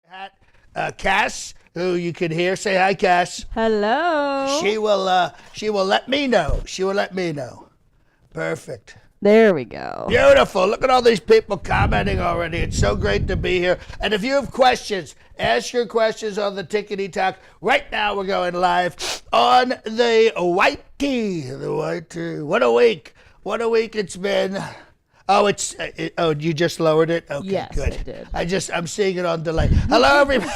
hat, Cass, who you can hear. Say hi, Cass. Hello. She will let me know. She will let me know. Perfect. There we go. Beautiful. Look at all these people commenting already. It's so great to be here. And if you have questions, ask your questions on the Tickety Tock. Right now we're going live on the White Tea. The White Tea. What a week. What a week it's been. Oh, you just lowered it? Okay, yes, good. I did. I'm seeing it on delay. Hello, everybody.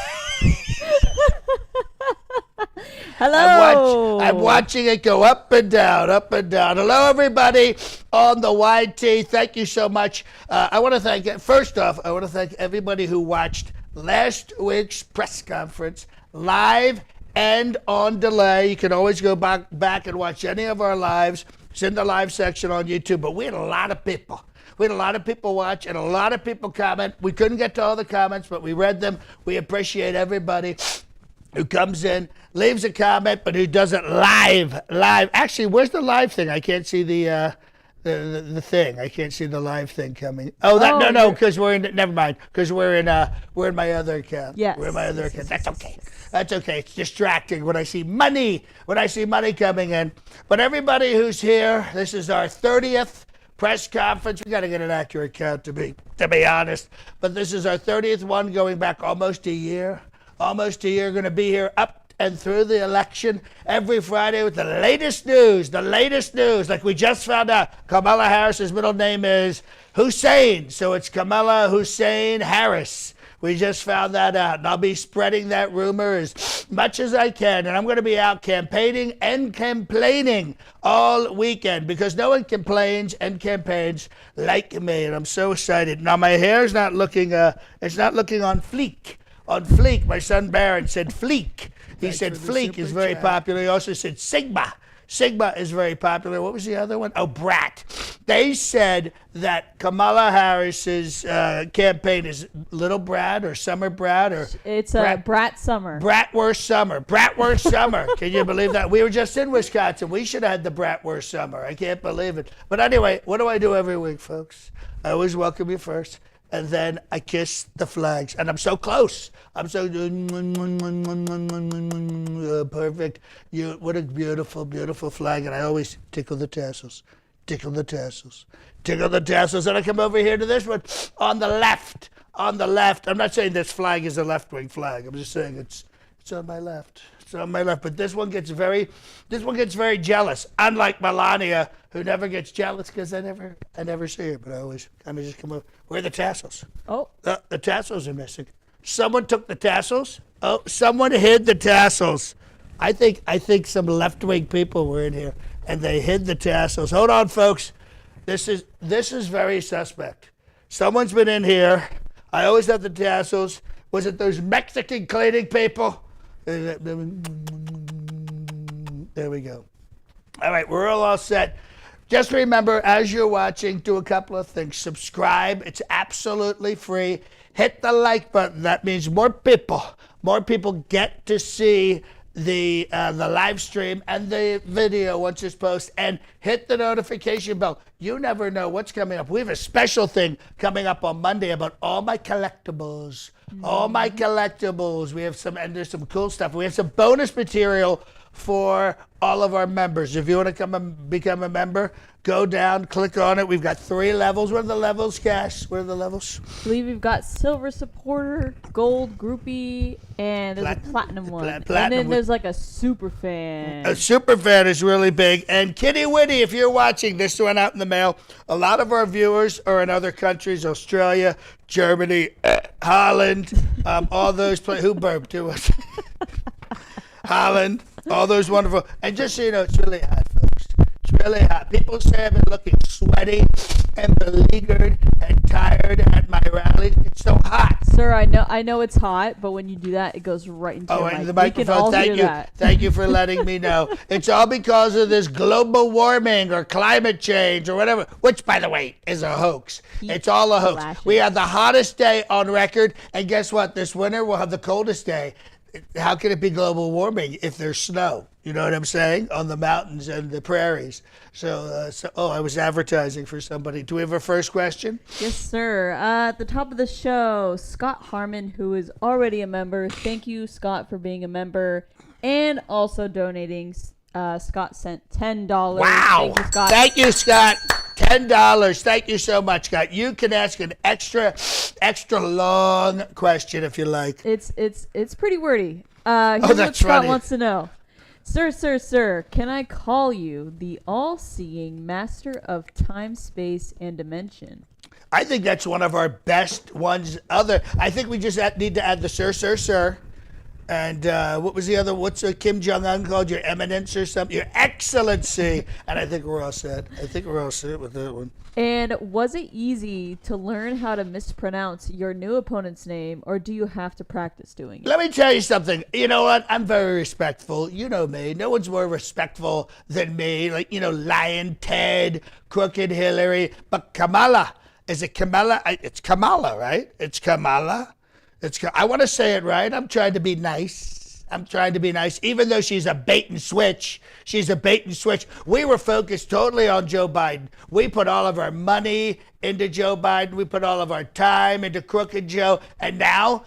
Hello. I'm watching it go up and down, up and down. Hello, everybody on the YT. Thank you so much. I want to thank everybody who watched last week's press conference live and on delay. You can always go back and watch any of our lives. It's in the live section on YouTube. But we had a lot of people. We had a lot of people watch and a lot of people comment. We couldn't get to all the comments, but we read them. We appreciate everybody who comes in, leaves a comment, but who does it live. Actually, where's the live thing? I can't see the thing. I can't see the live thing coming. No, because we're in. Never mind, because we're in my other account. Yes. We're in my other account. That's okay. That's okay. It's distracting when I see money. When I see money coming in. But everybody who's here, this is our 30th press conference. We got to get an accurate count to be honest. But this is our 30th one, going back almost a year. Almost a year. Going to be here up and through the election every Friday with the latest news. The latest news. Like we just found out, Kamala Harris's middle name is Hussein. So it's Kamala Hussein Harris. We just found that out, and I'll be spreading that rumor as much as I can. And I'm going to be out campaigning and complaining all weekend because no one complains and campaigns like me, and I'm so excited. Now my hair's not looking, it's not looking on fleek. On fleek, my son Barron said fleek. He said fleek is very popular. He also said Sigma. Sigma is very popular. What was the other one? Oh, Brat. They said that Kamala Harris's campaign is Little Brat or Summer Brat or It's Brat Summer. Bratwurst Summer. Bratwurst Summer. Can you believe that? We were just in Wisconsin. We should have had the Bratwurst Summer. I can't believe it. But anyway, what do I do every week, folks? I always welcome you first. And then I kiss the flags. And I'm so close. I'm so perfect. What a beautiful, beautiful flag. And I always tickle the tassels. Tickle the tassels. Tickle the tassels. And I come over here to this one on the left. On the left. I'm not saying this flag is a left-wing flag. I'm just saying it's on my left. It's on my left. But this one gets very jealous. Unlike Melania, who never gets jealous because I never see her, but I always kind of just come over. Where are the tassels? Oh. The tassels are missing. Someone took the tassels. Oh, someone hid the tassels. I think some left-wing people were in here and they hid the tassels. Hold on, folks. This is very suspect. Someone's been in here. I always have the tassels. Was it those Mexican cleaning people? There we go. All right, we're all set. Just remember, as you're watching, do a couple of things. Subscribe. It's absolutely free. Hit the like button. That means more people get to see the live stream and the video once it's posted. And hit the notification bell. You never know what's coming up. We have a special thing coming up on Monday about all my collectibles. All my collectibles. We have and there's some cool stuff. We have some bonus material for all of our members. If you want to come and become a member, go down, click on it. We've got 3 levels. What are the levels, Cash? What are the levels? I believe we've got Silver Supporter, Gold Groupie, and there's a Platinum one. And then there's like a Super Fan. A Super Fan is really big. And Kitty Witty, if you're watching, this went out in the mail. A lot of our viewers are in other countries, Australia, Germany, Holland, all those places. Who burped to us? Holland, all those wonderful. And just so you know, it's really hot, folks. It's really hot. People say I've been looking sweaty and beleaguered and tired at my rallies. It's so hot. Sir, I know it's hot, but when you do that, it goes right into your mic. The microphone. Thank you. Thank you for letting me know. It's all because of this global warming or climate change or whatever, which, by the way, is a hoax. It's all a hoax. We had the hottest day on record, and guess what? This winter we'll have the coldest day. how can it be global warming if there's snow? You know what I'm saying? On the mountains and the prairies. I was advertising for somebody. Do we have a first question? Yes, sir. At the top of the show, Scott Harmon, who is already a member. Thank you, Scott, for being a member and also donating. Scott sent $10. Wow. Thank you, Scott. Thank you, Scott. $10. Thank you so much, Scott. You can ask an extra long question if you like. It's pretty wordy. Here's what Scott funny. wants to know. Sir, can I call you the all-seeing master of time, space, and dimension? I think that's one of our best ones. I think we just need to add the sir. And what was the other? What's Kim Jong-un called? Your Eminence or something? Your Excellency. And I think we're all set. With that one. And was it easy to learn how to mispronounce your new opponent's name, or do you have to practice doing it? Let me tell you something. You know what? I'm very respectful. You know me. No one's more respectful than me. Like, Lion Ted, Crooked Hillary. But Kamala. Is it Kamala? It's Kamala, right? It's Kamala. I want to say it right. I'm trying to be nice. Even though she's a bait and switch. We were focused totally on Joe Biden. We put all of our money into Joe Biden. We put all of our time into Crooked Joe. And now,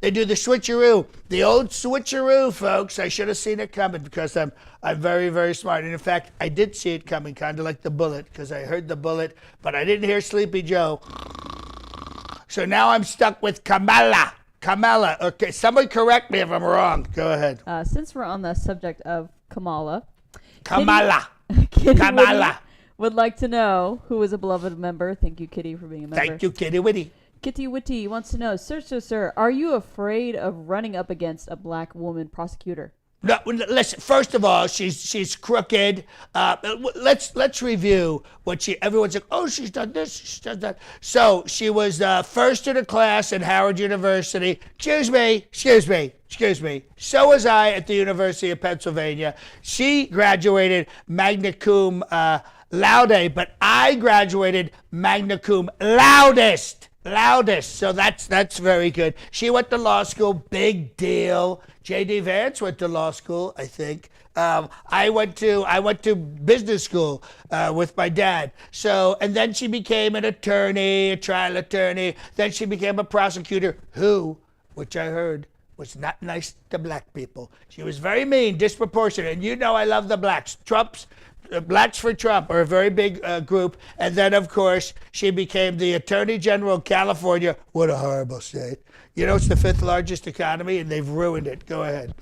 they do the switcheroo. The old switcheroo, folks. I should have seen it coming because I'm very, very smart. And in fact, I did see it coming, kind of like the bullet, because I heard the bullet, but I didn't hear Sleepy Joe. So now I'm stuck with Kamala. Okay, somebody correct me if I'm wrong. Go ahead. Since we're on the subject of Kamala. Kitty would like to know who is a beloved member. Thank you, Kitty, for being a member. Thank you, Kitty Witty. Kitty Witty wants to know, sir, are you afraid of running up against a black woman prosecutor? No, listen. First of all, she's crooked. Let's review what everyone's like. Oh, she's done this. She's done that. So she was first in a class at Howard University. Excuse me. So was I at the University of Pennsylvania. She graduated magna cum laude, but I graduated magna cum loudest. So that's very good. She went to law school, big deal. J.D. Vance went to law school, I think. I went to business school with my dad. So, and then she became an attorney, a trial attorney. Then she became a prosecutor who, which I heard, was not nice to black people. She was very mean, disproportionate. And I love the blacks. Blacks for Trump are a very big group. And then, of course, she became the Attorney General of California. What a horrible state. It's the 5th largest economy, and they've ruined it. Go ahead.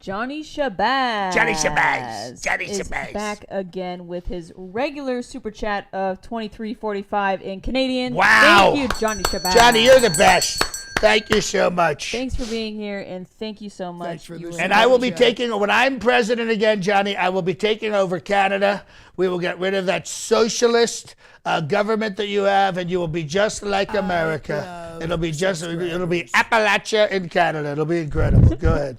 Johnny Shabazz is Shabazz. back again with his regular super chat of $23.45 in Canadian. Wow. Thank you, Johnny Shabazz. Johnny, you're the best. Thank you so much. Thanks for being here, and thank you so much. And I will be when I'm president again, Johnny, I will be taking over Canada. We will get rid of that socialist government that you have, and you will be just like America. It'll be Appalachia in Canada. It'll be incredible. Go ahead.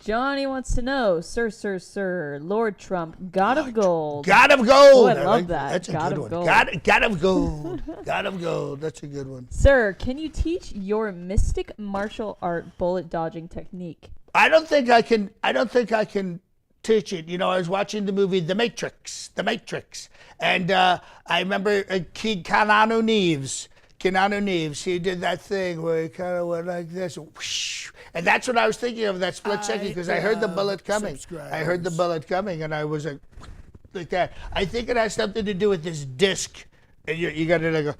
Johnny wants to know, sir, Lord Trump, God of Gold. God of Gold. Oh, I love that. That's a God good of one. Gold. God of Gold. God of Gold. That's a good one. Sir, can you teach your mystic martial art bullet dodging technique? I don't think I can teach it. I was watching the movie The Matrix, and I remember Keanu Reeves, he did that thing where he kind of went like this, whoosh, and that's what I was thinking of, that split second, because I heard the bullet coming. And I was like that. I think it has something to do with this disc, and you got to go,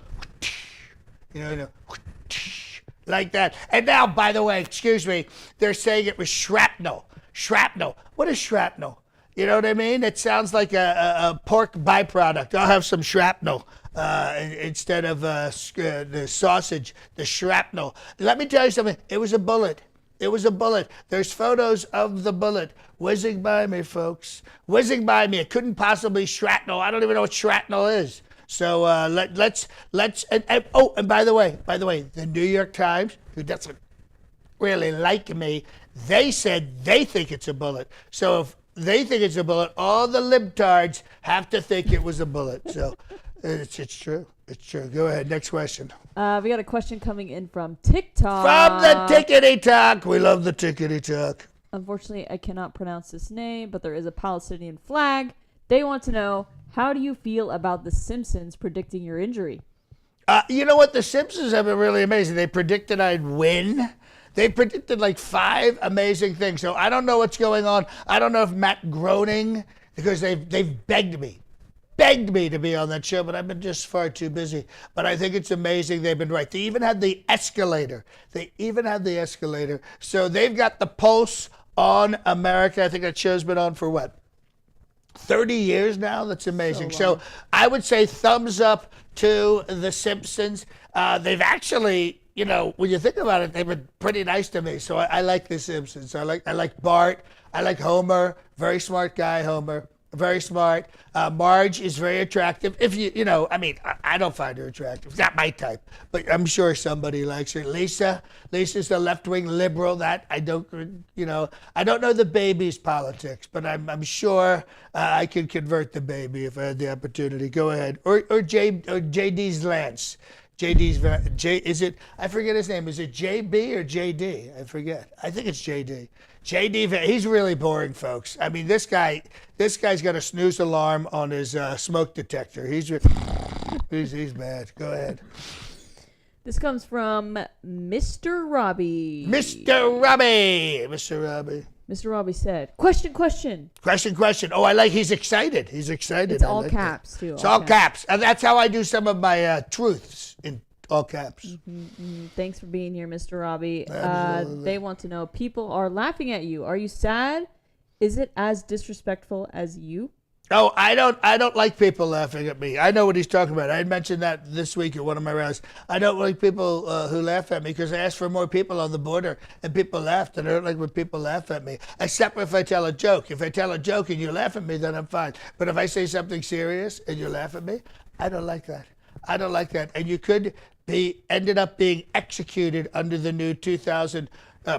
like that. And now, by the way, excuse me, they're saying it was shrapnel. What is shrapnel? You know what I mean? It sounds like a pork byproduct. I'll have some shrapnel instead of the sausage, the shrapnel. Let me tell you something. It was a bullet. There's photos of the bullet whizzing by me, folks. It couldn't possibly shrapnel. I don't even know what shrapnel is. So let's and by the way, the New York Times, who doesn't really like me, they said they think it's a bullet. So if they think it's a bullet, all the libtards have to think it was a bullet. So it's true. It's true. Go ahead. Next question. We got a question coming in from TikTok. From the Tickety Tock. We love the Tickety Tock. Unfortunately, I cannot pronounce this name, but there is a Palestinian flag. They want to know, how do you feel about The Simpsons predicting your injury? You know what? The Simpsons have been really amazing. They predicted I'd win. They predicted like 5 amazing things. So I don't know what's going on. I don't know if Matt Groening, because they've begged me to be on that show, but I've been just far too busy. But I think it's amazing they've been right. They even had the escalator. So they've got the pulse on America. I think that show's been on for what? 30 years now? That's amazing. So I would say thumbs up to The Simpsons. They've actually, you know, when you think about it, they've been pretty nice to me. So I like The Simpsons. I like Bart. I like Homer. Very smart guy, Homer. Very smart. Marge is very attractive. If you know, I mean, I don't find her attractive. It's not my type, but I'm sure somebody likes her. Lisa's the left-wing liberal. That I don't, you know, I don't know the baby's politics, but I'm sure I could convert the baby if I had the opportunity. Go ahead. Or JD's Lance. Is it? I forget his name. Is it JB or JD? I forget. I think it's JD. JD, he's really boring, folks. I mean, this guy's got a snooze alarm on his smoke detector. He's bad. Go ahead. This comes from Mr. Robbie. Mr. Robbie said, question. Oh, I like, he's excited. It's all caps, too. It's all caps. And that's how I do some of my truths, in all caps. Thanks for being here, Mr. Robbie. Absolutely. They want to know, people are laughing at you. Are you sad? Is it as disrespectful as you? Oh, I don't like people laughing at me. I know what he's talking about. I had mentioned that this week at one of my rallies. I don't like people who laugh at me because I asked for more people on the border and people laughed, and I don't like when people laugh at me, except if I tell a joke. If I tell a joke and you laugh at me, then I'm fine. But if I say something serious and you laugh at me, I don't like that. And you could be ended up being executed under the new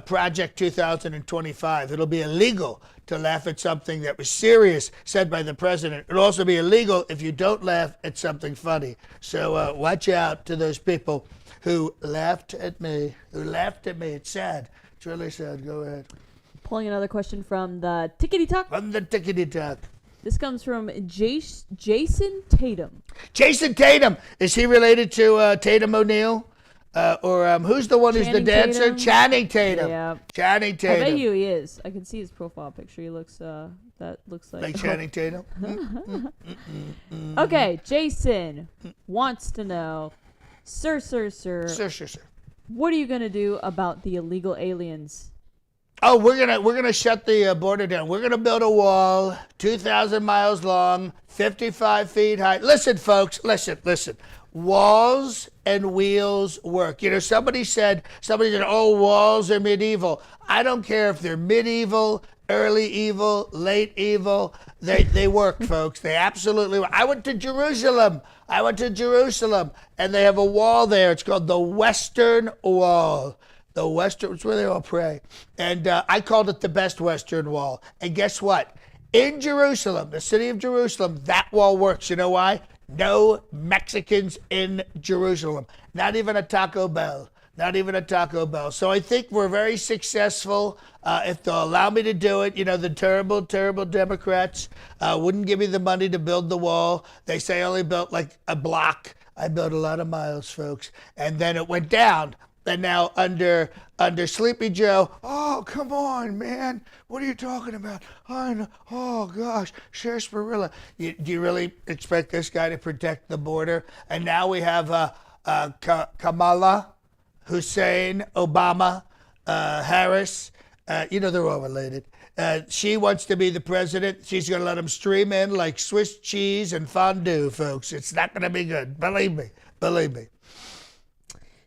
Project 2025. It'll be illegal to laugh at something that was serious said by the president. It'll also be illegal if you don't laugh at something funny. So watch out to those people who laughed at me. It's sad. It's really sad. Go ahead. Pulling another question from the Tickety Tock. This comes from Jason Tatum. Jason Tatum. Is he related to Tatum O'Neal? Or who's the one who's the dancer? Tatum. Channing Tatum. Yeah. Channing Tatum. I bet you he is. I can see his profile picture. He looks, that looks like Channing Tatum? Okay, Jason wants to know, Sir. Sir. What are you going to do about the illegal aliens? Oh, we're gonna shut the border down. We're gonna build a wall, 2,000 miles long, 55 feet high. Listen, folks, listen. Walls and wheels work. You know, somebody said, oh, walls are medieval. I don't care if they're medieval, early evil, late evil. They work, folks. They absolutely work. I went to Jerusalem, and they have a wall there. It's called the Western Wall. It's where they all pray. And I called it the best Western Wall. And guess what? In Jerusalem, the city of Jerusalem, that wall works. You know why? No Mexicans in Jerusalem. Not even a Taco Bell. So I think we're very successful if they'll allow me to do it. You know, the terrible Democrats wouldn't give me the money to build the wall. They say I only built like a block. I built a lot of miles, folks. And then it went down. And now under Sleepy Joe, oh, come on, man. What are you talking about? Oh, gosh, sarsaparilla. Do you really expect this guy to protect the border? And now we have Kamala, Hussein, Obama, Harris. You know, they're all related. She wants to be the president. She's going to let them stream in like Swiss cheese and fondue, folks. It's not going to be good. Believe me.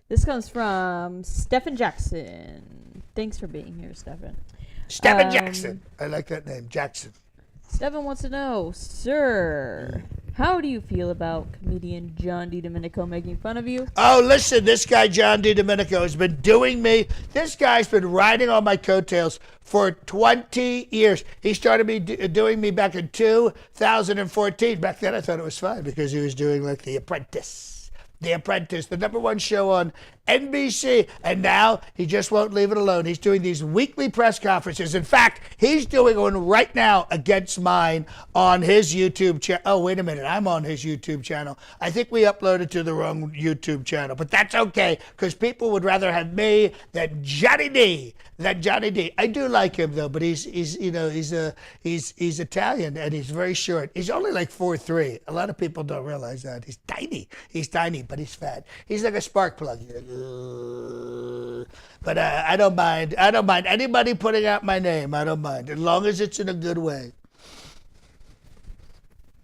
This comes from Stephen Jackson. Thanks for being here, Stephen. Stephen Jackson. I like that name, Jackson. Stephen wants to know, sir, how do you feel about comedian John D. Domenico making fun of you? Oh, listen, this guy, John D. Domenico, has been doing me. This guy's been riding on my coattails for 20 years. He started doing me back in 2014. Back then, I thought it was fine because he was doing like The Apprentice. The Apprentice, the #1 show on NBC. And now he just won't leave it alone. He's doing these weekly press conferences. In fact, he's doing one right now against mine on his YouTube channel. Oh, wait a minute. I'm on his YouTube channel. I think we uploaded to the wrong YouTube channel, but that's okay because people would rather have me than Johnny D. I do like him though, but he's Italian and he's very short. He's only like 4'3". A lot of people don't realize that. He's tiny, but he's fat. He's like a spark plug. But I don't mind. I don't mind anybody putting out my name. I don't mind as long as it's in a good way.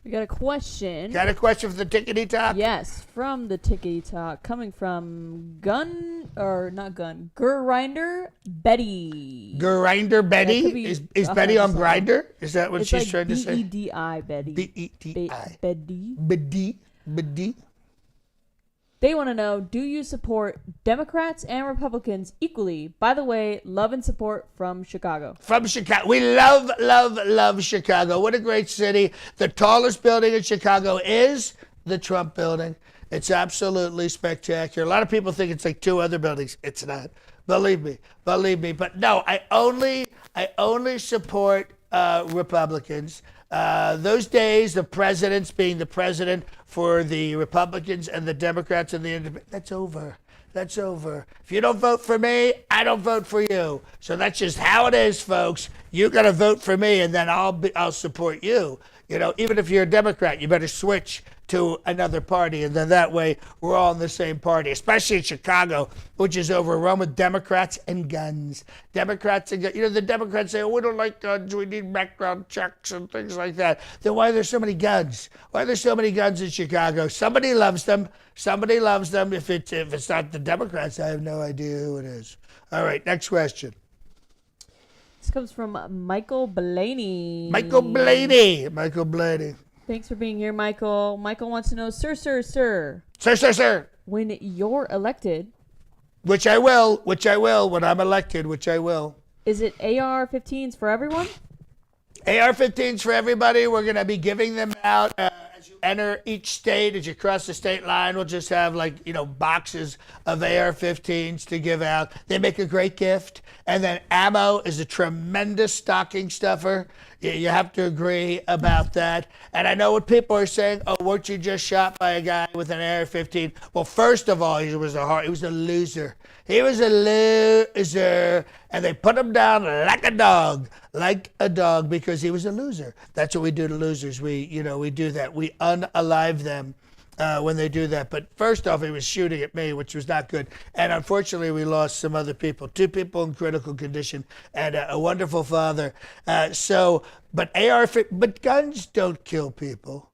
We got a question. Got a question for the Tickety Tock? Yes, from the Tickety Tock, coming from Grinder Betty. Grinder Betty? Be, is Betty on something. Grinder? Is that what It's she's like trying to say? B-E-D-I, Betty. B-E-D-I. Betty. Betty. They want to know, do you support Democrats and Republicans equally? By the way, love and support from Chicago. From Chicago. We love Chicago. What a great city. The tallest building in Chicago is the Trump building. It's absolutely spectacular. A lot of people think it's like 2 other buildings. It's not. Believe me. But no, I only support Republicans. Those days of presidents being the president for the Republicans and the Democrats and the Independents, that's over. If you don't vote for me, I don't vote for you. So that's just how it is, folks. You got to vote for me, and then I'll support you. You know, even if you're a Democrat, you better switch to another party, and then that way we're all in the same party, especially in Chicago, which is overrun with Democrats and guns. You know, the Democrats say, oh, we don't like guns, we need background checks and things like that. Then why are there so many guns? Why are there so many guns in Chicago? Somebody loves them. If it's not the Democrats, I have no idea who it is. All right, next question. This comes from Michael Blaney. Michael Blaney. Thanks for being here, Michael. Michael wants to know, sir. Sir. When you're elected. Which I will, when I'm elected, which I will. Is it AR-15s for everyone? AR-15s for everybody. We're going to be giving them out as you enter each state. As you cross the state line, we'll just have boxes of AR-15s to give out. They make a great gift. And then ammo is a tremendous stocking stuffer. You have to agree about that. And I know what people are saying. Oh, weren't you just shot by a guy with an AR-15? Well, first of all, he was a loser. He was a loser. And they put him down like a dog, because he was a loser. That's what we do to losers. We do that. We unalive them when they do that. But first off, he was shooting at me, which was not good. And unfortunately, we lost some other people, 2 people in critical condition and a wonderful father. But guns don't kill people.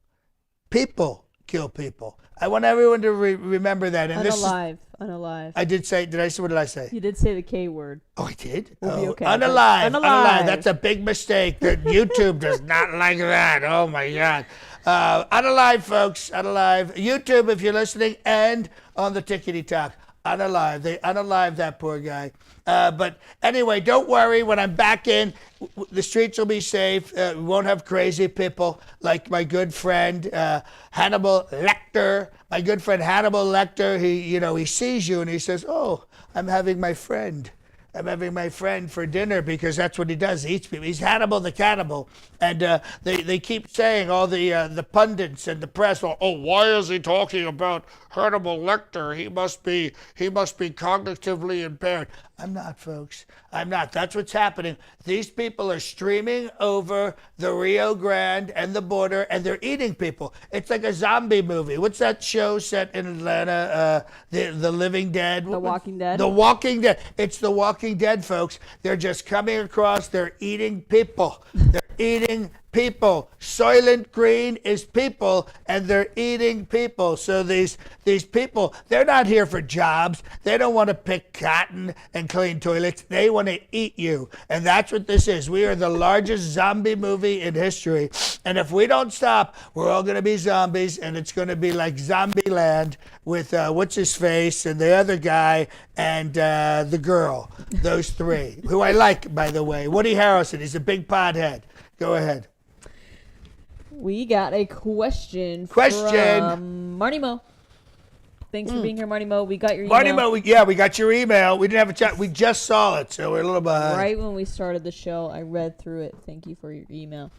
People kill people. I want everyone to remember that. And Unalive. I did say, what did I say? You did say the K word. Oh, I did? We'll be okay. Unalive. That's a big mistake. YouTube does not like that. Oh, my God. Unalive, folks. Unalive. YouTube, if you're listening, and on the Tickety Tock. Unalive. They unalive that poor guy. But anyway, don't worry. When I'm back in, the streets will be safe. We won't have crazy people like my good friend Hannibal Lecter. My good friend Hannibal Lecter, he sees you and he says, oh, I'm having my friend for dinner, because that's what he does. He eats people. He's Hannibal the cannibal. And they keep saying, all the pundits and the press, oh, why is he talking about Hannibal Lecter? He must be cognitively impaired. I'm not, folks. I'm not. That's what's happening. These people are streaming over the Rio Grande and the border, and they're eating people. It's like a zombie movie. What's that show set in Atlanta? The Living Dead? The Walking Dead? The Walking Dead. It's The Walking Dead, folks. They're just coming across. They're eating people. They're eating people. Soylent Green is people, and they're eating people. So these people, they're not here for jobs. They don't want to pick cotton and clean toilets. They want to eat you. And that's what this is. We are the largest zombie movie in history. And if we don't stop, we're all going to be zombies, and it's going to be like Zombieland with what's-his-face and the other guy and the girl. Those 3, who I like, by the way. Woody Harrelson, he's a big pothead. Go ahead. We got a question from Marty Mo. Thanks for being here, Marty Mo. We got your Marty email. Mo, we got your email. We didn't have a chat. We just saw it, so we're a little behind. Right when we started the show, I read through it. Thank you for your email.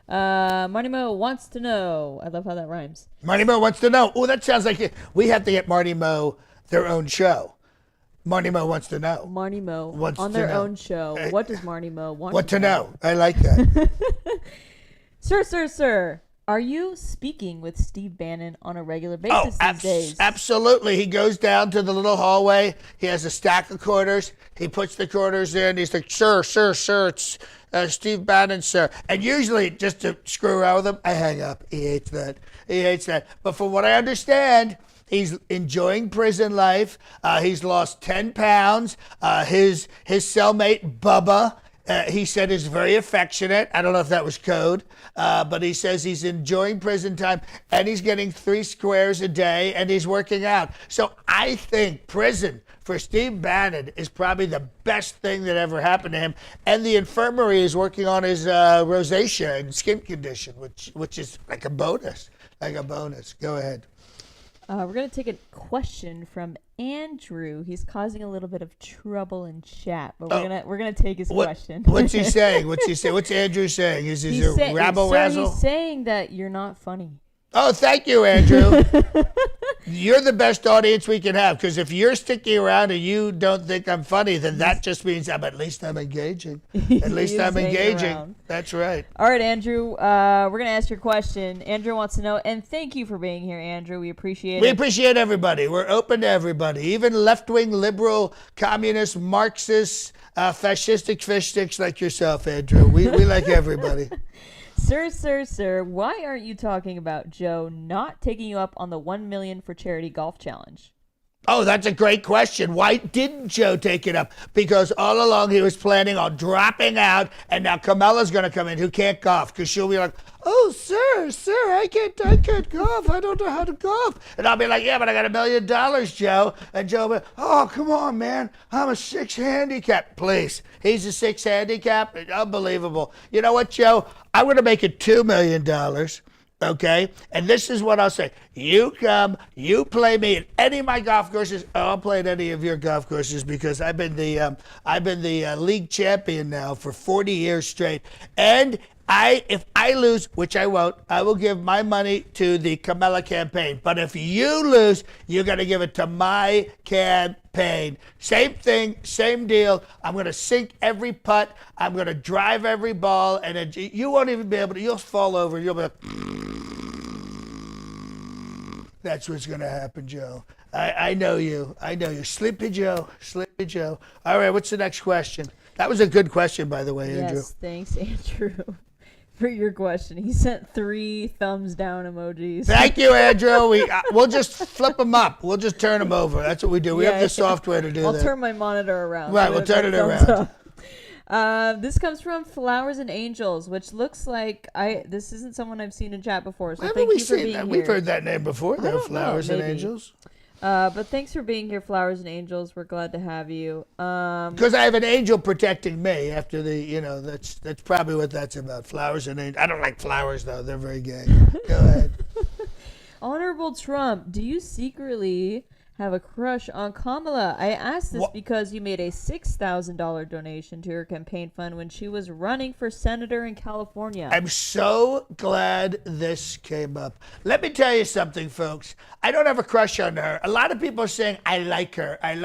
Marty Mo wants to know. I love how that rhymes. Marty Mo wants to know. Oh, that sounds like it. We have to get Marty Mo their own show. Marty Mo wants to know. Marty Mo Wants on to their know. own show. What does Marty Mo want What to know? I like that. Sir. Are you speaking with Steve Bannon on a regular basis these days? Absolutely. He goes down to the little hallway. He has a stack of quarters. He puts the quarters in. He's like, sir, it's Steve Bannon, sir. And usually, just to screw around with him, I hang up. He hates that. But from what I understand, he's enjoying prison life. He's lost 10 pounds. His cellmate, Bubba, he said is very affectionate. I don't know if that was code, but he says he's enjoying prison time and he's getting 3 squares a day and he's working out. So I think prison for Steve Bannon is probably the best thing that ever happened to him. And the infirmary is working on his rosacea and skin condition, which is like a bonus. Go ahead. We're going to take a question from Andrew. He's causing a little bit of trouble in chat, but we're gonna take his question. What's he saying? What's Andrew saying? Is a rabble razzle? He's saying that you're not funny. Oh, thank you, Andrew. You're the best audience we can have, because if you're sticking around and you don't think I'm funny, then that just means at least I'm engaging. At least I'm engaging. Around. That's right. All right, Andrew. We're going to ask your question. Andrew wants to know, and thank you for being here, Andrew. We appreciate it. We appreciate everybody. We're open to everybody, even left-wing, liberal, communist, Marxist, fascistic fish sticks like yourself, Andrew. We like everybody. Sir, why aren't you talking about Joe not taking you up on the 1 million for charity golf challenge? Oh, that's a great question. Why didn't Joe take it up? Because all along he was planning on dropping out, and now Camilla's going to come in who can't golf, because she'll be like, oh, sir, I can't golf. I don't know how to golf. And I'll be like, yeah, but I got $1 million, Joe. And Joe will be, oh, come on, man. I'm a 6 handicap. Please. He's a 6 handicap? Unbelievable. You know what, Joe? I'm going to make it $2 million. Okay, and this is what I'll say. You come, you play me at any of my golf courses. I'll play at any of your golf courses, because I've been the league champion now for 40 years straight. And if I lose, which I won't, I will give my money to the Camilla campaign. But if you lose, you got to give it to my campaign. Same thing, same deal. I'm going to sink every putt. I'm going to drive every ball, and you won't even be able to. You'll fall over. You'll be like, that's what's going to happen, Joe. I know you. Sleepy Joe. All right, what's the next question? That was a good question, by the way, Andrew. Yes, thanks, Andrew, for your question. He sent 3 thumbs down emojis. Thank you, Andrew. We'll just flip them up. We'll just turn them over. That's what we do. We have the software to do that. I'll turn my monitor around. Right, we'll turn it around. This comes from Flowers and Angels, which looks like this isn't someone I've seen in chat before. So thank you for being here. We've heard that name before, though. Flowers and Angels. But thanks for being here, Flowers and Angels. We're glad to have you. Because I have an angel protecting me after that's probably what that's about. Flowers and angels. I don't like flowers, though. They're very gay. Go ahead. Honorable Trump, do you secretly have a crush on Kamala? I asked this because you made a $6,000 donation to her campaign fund when she was running for senator in California. I'm so glad this came up. Let me tell you something, folks. I don't have a crush on her. A lot of people are saying, I like her. I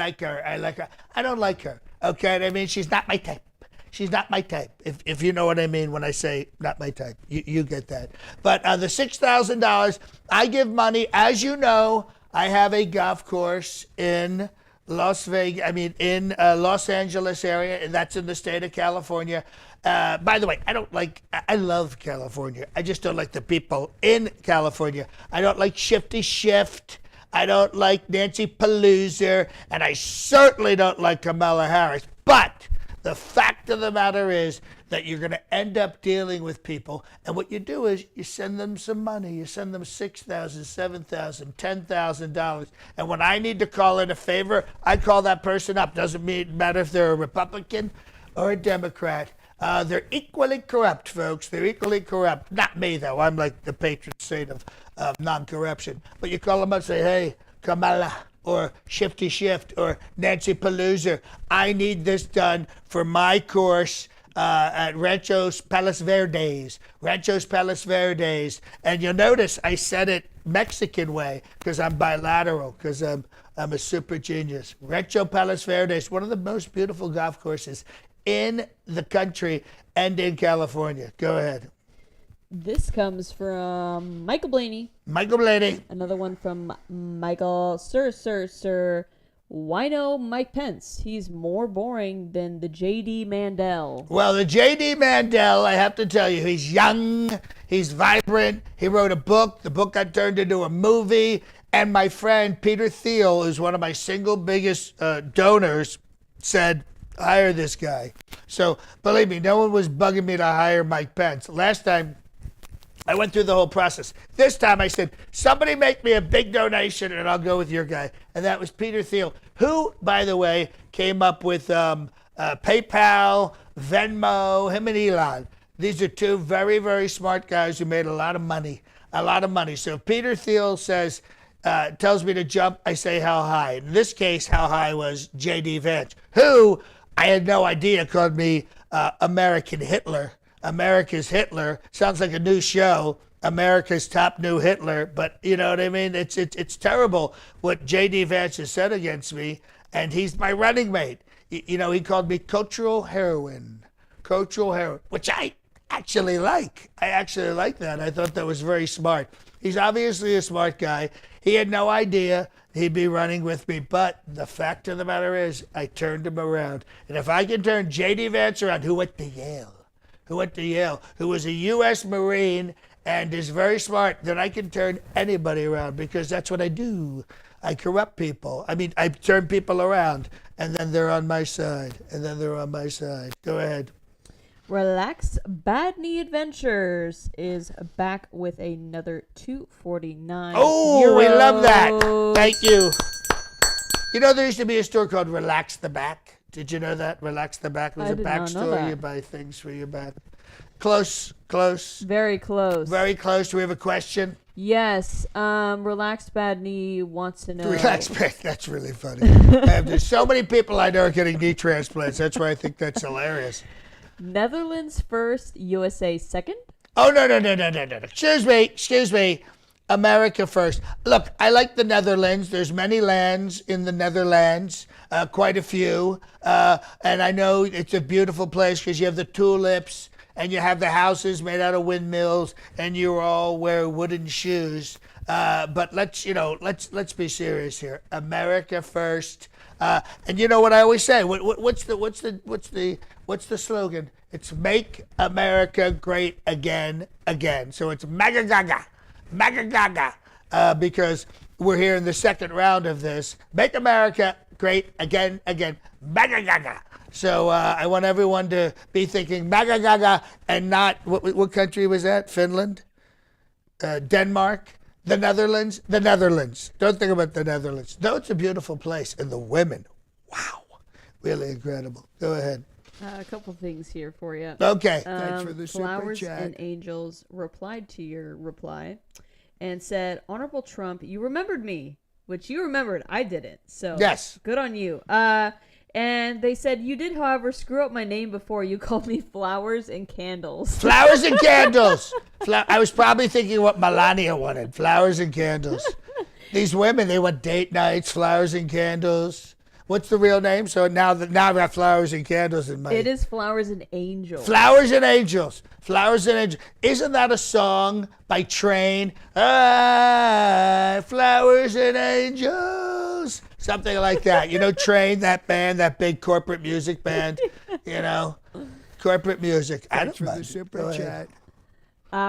don't like her. Okay? I mean, she's not my type. She's not my type, if you know what I mean when I say not my type. You get that. But the $6,000, I give money. As you know, I have a golf course in Los Angeles area, and that's in the state of California. By the way, I love California. I just don't like the people in California. I don't like Shifty Shift. I don't like Nancy Pelosi, and I certainly don't like Kamala Harris. But the fact of the matter is that you're going to end up dealing with people, and what you do is you send them some money. You send them $6,000, $7,000, $10,000, and when I need to call in a favor, I call that person up. Doesn't matter if they're a Republican or a Democrat. They're equally corrupt, folks. They're equally corrupt. Not me, though. I'm like the patron saint of non-corruption. But you call them up and say, hey, Kamala or Shifty Shift or Nancy Palooza. I need this done for my course at Ranchos Palos Verdes. Ranchos Palos Verdes. And you'll notice I said it Mexican way because I'm bilateral, because I'm a super genius. Rancho Palos Verdes, one of the most beautiful golf courses in the country and in California. Go ahead. This comes from Michael Blaney. Michael Blaney. Another one from Michael Sir. Wino Mike Pence. He's more boring than the J.D. Mandel. Well, the J.D. Mandel, I have to tell you, he's young, he's vibrant. He wrote a book. The book got turned into a movie. And my friend Peter Thiel, who's one of my single biggest donors, said, hire this guy. So believe me, no one was bugging me to hire Mike Pence. Last time, I went through the whole process. This time I said, somebody make me a big donation and I'll go with your guy. And that was Peter Thiel, who, by the way, came up with PayPal, Venmo, him and Elon. These are two very, very smart guys who made a lot of money. So if Peter Thiel says, tells me to jump, I say how high. In this case, how high was J.D. Vance, who I had no idea called me American Hitler. America's Hitler sounds like a new show, America's top new Hitler, but you know what I mean? It's terrible what J.D. Vance has said against me, and he's my running mate. You know, he called me cultural heroin, which I actually like. I actually like that. I thought that was very smart. He's obviously a smart guy. He had no idea he'd be running with me, but the fact of the matter is I turned him around. And if I can turn J.D. Vance around, who went to Yale, who was a U.S. Marine and is very smart, then I can turn anybody around, because that's what I do. I corrupt people. I mean, I turn people around, and then they're on my side, Go ahead. Relax Bad Knee Adventures is back with another $2.49. Oh, we love that. Thank you. You know, there used to be a store called Relax the Back. Did you know that? Relax the Back was a back store. You buy things for your back. Close. Very close. Do we have a question? Yes. Relaxed Bad Knee wants to know. Relaxed Bad. That's really funny. There's so many people I know are getting knee transplants. That's why I think that's hilarious. Netherlands first, USA second? Oh, no. Excuse me. America first. Look, I like the Netherlands. There's many lands in the Netherlands, quite a few. And I know it's a beautiful place because you have the tulips and you have the houses made out of windmills and you all wear wooden shoes. But let's be serious here. America first. And you know what I always say? What's the slogan? It's Make America Great Again. So it's MAGA Gaga, because we're here in the second round of this. Make America Great Again, MAGA Gaga. So I want everyone to be thinking MAGA Gaga and not, what country was that? Finland? Denmark? The Netherlands? Don't think about the Netherlands. Though it's a beautiful place. And the women, wow, really incredible. Go ahead. A couple things here for you. Okay. Thanks for the super Flowers chat. and Angels replied to your reply and said, Honorable Trump, you remembered me, which you remembered. I didn't. So yes, good on you. And they said, you did, however, screw up my name before. You called me Flowers and Candles. Flowers and Candles. I was probably thinking what Melania wanted. Flowers and candles. These women, they want date nights, flowers and candles. What's the real name? So now I've got Flowers and Candles in my... It is Flowers and Angels. Flowers and Angels. Flowers and Angels. Isn't that a song by Train? Flowers and Angels. Something like that. You know, Train, that band, that big corporate music band. You know, corporate music. I don't Thanks for mind. the super chat.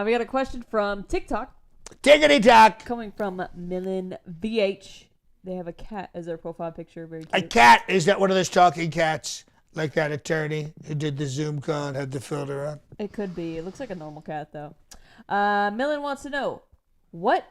We got a question from TikTok Tickety Tock. coming from Millen VH. They have a cat as their profile picture. Very A cute. cat. Is that one of those talking cats? Like that attorney who did the Zoom call and had the filter on? It could be. It looks like a normal cat, though. Millen wants to know, what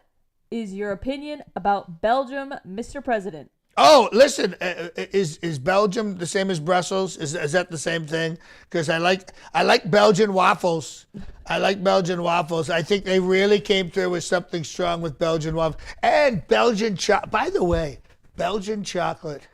is your opinion about Belgium, Mr. President? Oh, listen, is Belgium the same as Brussels? Is that the same thing? Because I like Belgian waffles. I like Belgian waffles. I think they really came through with something strong with Belgian waffles and Belgian chocolate. By the way, Belgian chocolate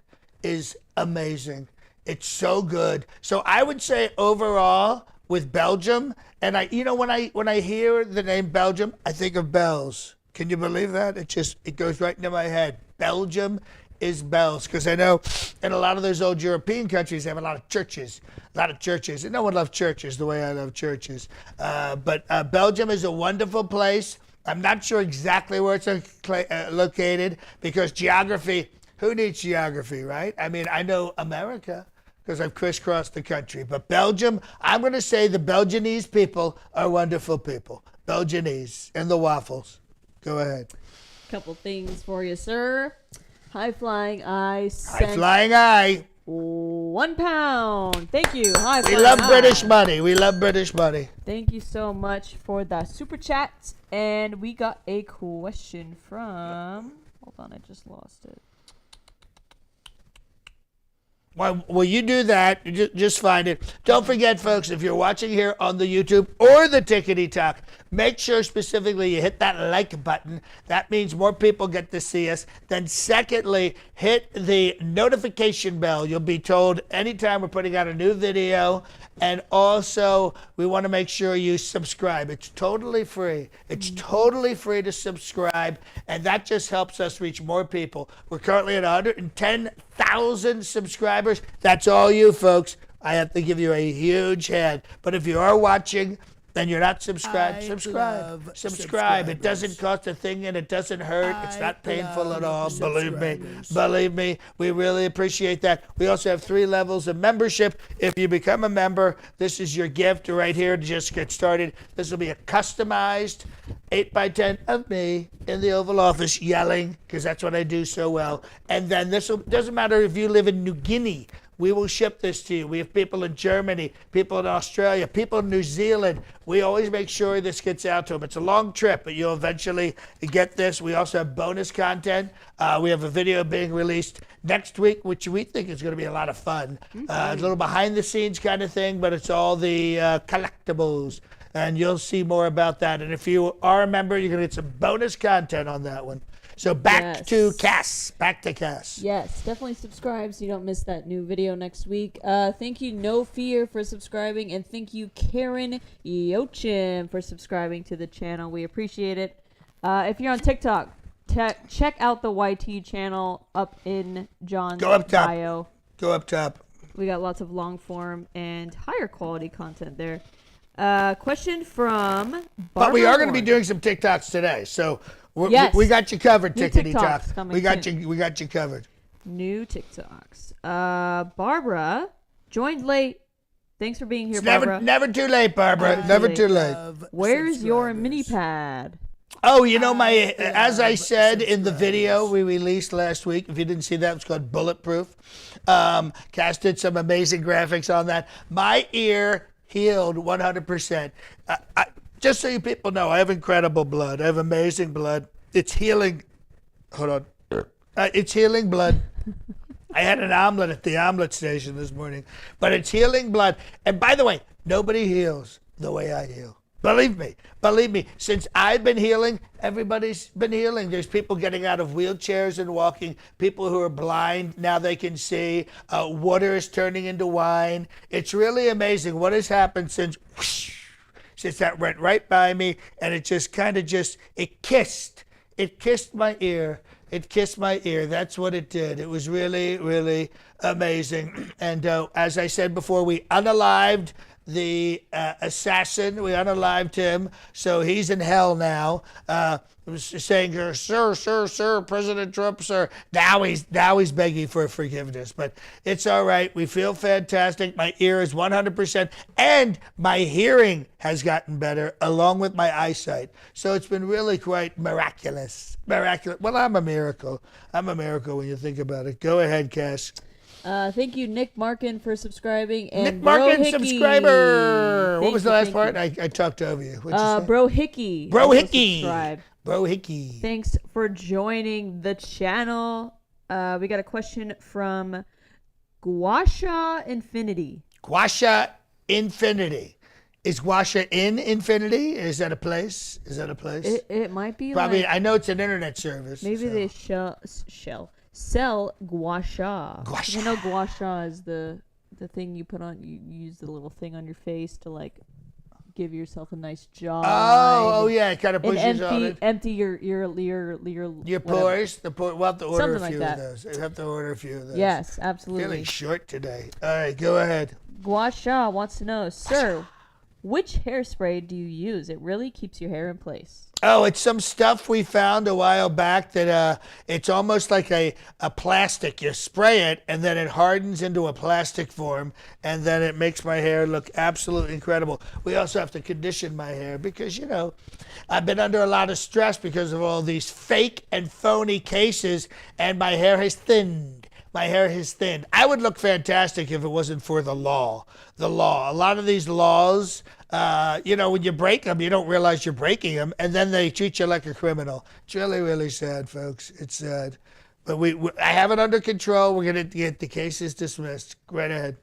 is amazing. It's so good. So I would say overall with Belgium, and when I hear the name Belgium, I think of bells. Can you believe that? It goes right into my head. Belgium is bells, because I know in a lot of those old European countries they have a lot of churches, and no one loves churches the way I love churches. But Belgium is a wonderful place. I'm not sure exactly where it's located, because geography. Who needs geography, right? I mean, I know America because I've crisscrossed the country. But Belgium, I'm going to say the Belgianese people are wonderful people. Belgianese and the waffles. Go ahead. Couple things for you, sir. High Flying Eye. High Flying Eye. £1. Thank you. High We Flying love Eye. British money. We love British money. Thank you so much for the super chat. And we got a question from... Hold on, I just lost it. Well, you do that. Just find it. Don't forget, folks, if you're watching here on the YouTube or the Tickety Tock, make sure specifically you hit that like button. That means more people get to see us. Then secondly, hit the notification bell. You'll be told anytime we're putting out a new video. And also, we want to make sure you subscribe. It's totally free. It's totally free to subscribe, and that just helps us reach more people. We're currently at 110,000 subscribers. That's all you, folks. I have to give you a huge hand. But if you are watching, then you're not subscribed. Subscribe. It doesn't cost a thing, and it doesn't hurt. It's not painful at all. Believe me, we really appreciate that. We also have 3 levels of membership. If you become a member, this is your gift right here to just get started. This will be a customized 8x10 of me in the Oval Office yelling, because that's what I do so well. And then doesn't matter if you live in New Guinea. We will ship this to you. We have people in Germany, people in Australia, people in New Zealand. We always make sure this gets out to them. It's a long trip, but you'll eventually get this. We also have bonus content. We have a video being released next week, which we think is going to be a lot of fun. A little behind the scenes kind of thing, but it's all the collectibles. And you'll see more about that. And if you are a member, you're going to get some bonus content on that one. So back to Cass. Yes, definitely subscribe so you don't miss that new video next week. Thank you, No Fear, for subscribing. And thank you, Karen Yochim, for subscribing to the channel. We appreciate it. If you're on TikTok, check out the YT channel up in John's bio. Go up top. We got lots of long form and higher quality content there. Question from Barbara But we are going to be Horn. doing some TikToks today. So Yes. we got you covered, New Tickety TikToks Tock. coming We got soon. you covered. New TikToks. Barbara joined late. Thanks for being here, It's Barbara. never too late, Barbara. Never too late. Where's your mini pad? Oh, as I said in the video we released last week, if you didn't see that, it's called Bulletproof. Cass did some amazing graphics on that. My ear healed 100%. Just so you people know, I have incredible blood. I have amazing blood. It's healing. Hold on. It's healing blood. I had an omelet at the omelet station this morning, but it's healing blood. And by the way, nobody heals the way I heal. Believe me, since I've been healing, everybody's been healing. There's people getting out of wheelchairs and walking, people who are blind, now they can see. Water is turning into wine. It's really amazing what has happened since that went right by me, and it just it kissed my ear. It kissed my ear. That's what it did. It was really, really amazing. And as I said before, we unalived the assassin. We unalived him, so he's in hell now. Was saying, sir, President Trump, sir. Now he's begging for forgiveness, but it's all right. We feel fantastic. My ear is 100%, and my hearing has gotten better, along with my eyesight. So it's been really quite miraculous. Well, I'm a miracle. I'm a miracle when you think about it. Go ahead, Cass. Thank you, Nick Markin, for subscribing. And Nick Markin, Hickey. subscriber. What was the last part? I talked over you. What'd you say? Bro Hickey. Bro also Hickey. subscribed. Bro Hickey. Thanks for joining the channel. We got a question from Guasha Infinity. Guasha Infinity. Is Guasha in Infinity? Is that a place? It might be. Probably. Like, I know it's an internet service. maybe they sell gua sha. Gua sha. You know, gua sha is the thing you put on. You use the little thing on your face to like give yourself a nice jawline. Oh yeah, it kind of And pushes on it. empty your Your whatever. pores. We'll have to order Something a few like of that. those. We'll have to order a few of those. Yes, Feeling absolutely. short today. All right, go ahead. Gua sha wants to know, sir, which hairspray do you use? It really keeps your hair in place. Oh, it's some stuff we found a while back that it's almost like a plastic. You spray it and then it hardens into a plastic form and then it makes my hair look absolutely incredible. We also have to condition my hair because, you know, I've been under a lot of stress because of all these fake and phony cases and my hair has thinned. My hair has thinned. I would look fantastic if it wasn't for the law. The law. A lot of these laws, you know, when you break them, you don't realize you're breaking them, and then they treat you like a criminal. It's really, really sad, folks. It's sad. But I have it under control. We're going to get the cases dismissed. Right ahead.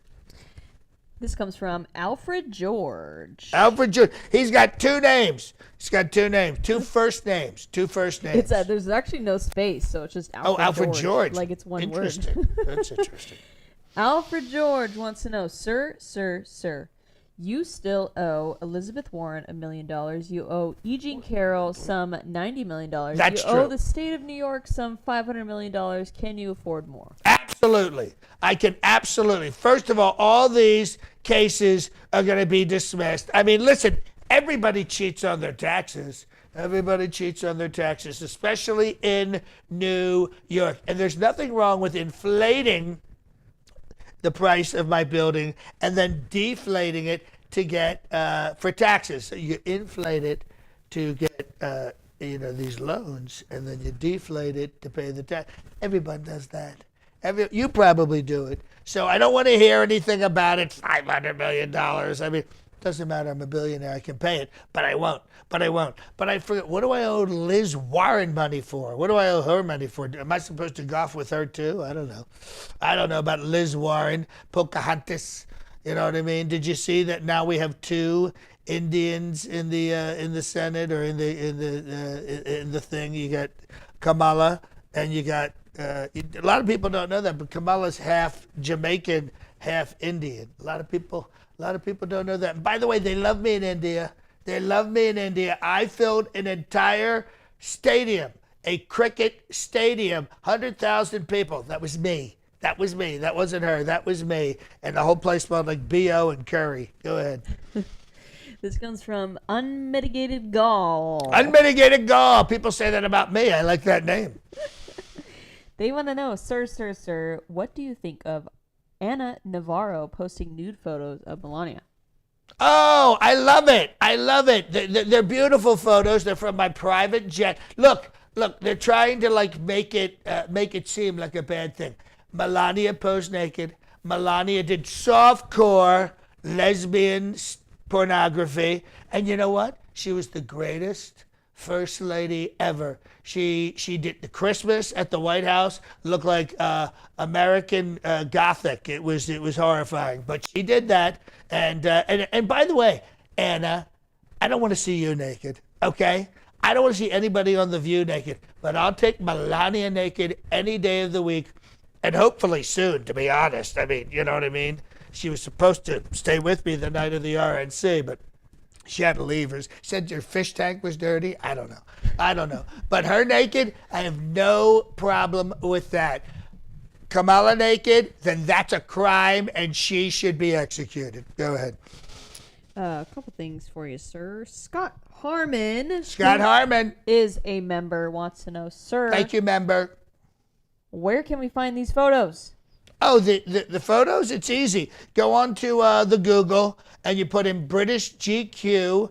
This comes from Alfred George. Alfred George. He's got two names. Two first names. It's there's actually no space, so it's just Alfred. Alfred George. Like it's one word. Interesting. That's interesting. Alfred George wants to know, sir, you still owe Elizabeth Warren $1 million. You owe E. Jean Carroll some $90 million. That's you true. owe the state of New York some $500 million. Can you afford more? Absolutely. I can absolutely. First of all these cases are going to be dismissed. I mean, listen, everybody cheats on their taxes. Everybody cheats on their taxes, especially in New York. And there's nothing wrong with inflating the price of my building and then deflating it to get for taxes. So you inflate it to get these loans, and then you deflate it to pay the tax. Everybody does that. You probably do it. So I don't want to hear anything about it. $500 million. I mean, it doesn't matter. I'm a billionaire. I can pay it, but I won't. But I forget. What do I owe Liz Warren money for? What do I owe her money for? Am I supposed to golf with her too? I don't know. I don't know about Liz Warren, Pocahontas. You know what I mean? Did you see that now we have two Indians in the Senate or in the thing? You got Kamala and you got a lot of people don't know that, but Kamala's half Jamaican, half Indian. A lot of people don't know that. And by the way, they love me in India. I filled an entire stadium, a cricket stadium, 100,000 people. That was me. That wasn't her. That was me. And the whole place smelled like BO and curry. Go ahead. This comes from Unmitigated Gall. Unmitigated Gall. People say that about me. I like that name. They want to know, sir, what do you think of Anna Navarro posting nude photos of Melania? Oh, I love it. They're beautiful photos. They're from my private jet. Look. They're trying to make it seem like a bad thing. Melania posed naked. Melania did softcore lesbian pornography, and you know what? She was the greatest first lady ever. She did the Christmas at the White House look like American Gothic. It was horrifying, but she did that. And by the way, Anna, I don't want to see you naked, okay? I don't want to see anybody on The View naked, but I'll take Melania naked any day of the week, and hopefully soon, to be honest. I mean, you know what I mean? She was supposed to stay with me the night of the RNC, but she had to leave. Said your fish tank was dirty. I don't know. But her naked, I have no problem with that. Kamala naked, then that's a crime, and she should be executed. Go ahead. A couple things for you, sir. Scott Harmon is a member, wants to know, sir. Thank you, member. Where can we find these photos? Oh, the photos? It's easy. Go on to the Google and you put in British GQ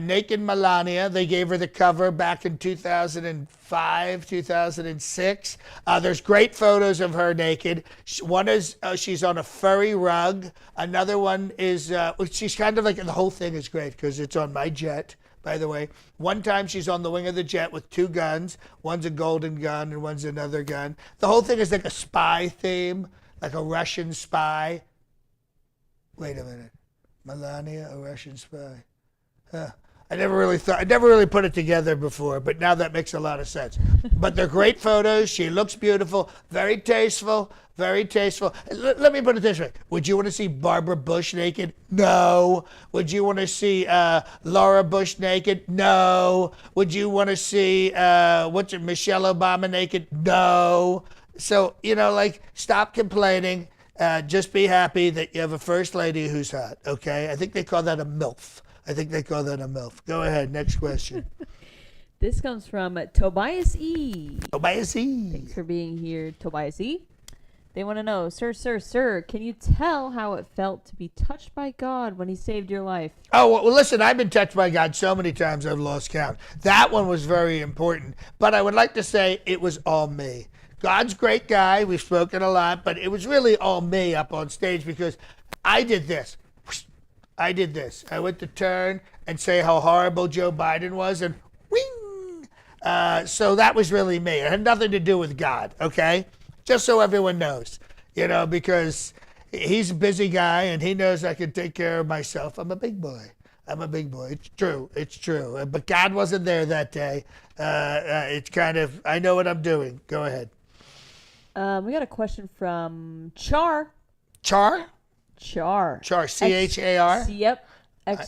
Naked Melania. They gave her the cover back in 2005, 2006. There's great photos of her naked. One is she's on a furry rug. Another one is she's kind of like, the whole thing is great because it's on my jet, by the way. One time she's on the wing of the jet with two guns. One's a golden gun and one's another gun. The whole thing is like a spy theme, like a Russian spy. Wait a minute. Melania, a Russian spy. I never really put it together before, but now that makes a lot of sense. But they're great photos. She looks beautiful, very tasteful, very tasteful. Let me put it this way. Would you want to see Barbara Bush naked? No. Would you want to see Laura Bush naked? No. Would you want to see Michelle Obama naked? No. So, stop complaining. Just be happy that you have a first lady who's hot, okay? I think they call that a MILF. Go ahead, next question. This comes from Tobias E. Tobias E. Thanks for being here, Tobias E. They want to know, sir, can you tell how it felt to be touched by God when he saved your life? Oh, well, listen, I've been touched by God so many times I've lost count. That one was very important. But I would like to say it was all me. God's a great guy. We've spoken a lot, but it was really all me up on stage because I did this. I went to turn and say how horrible Joe Biden was, and wing. So that was really me. It had nothing to do with God, okay? Just so everyone knows, because he's a busy guy and he knows I can take care of myself. I'm a big boy. It's true. But God wasn't there that day. It's kind of, I know what I'm doing. Go ahead. We got a question from Char. Char, Char, C-H-A-R? Yep.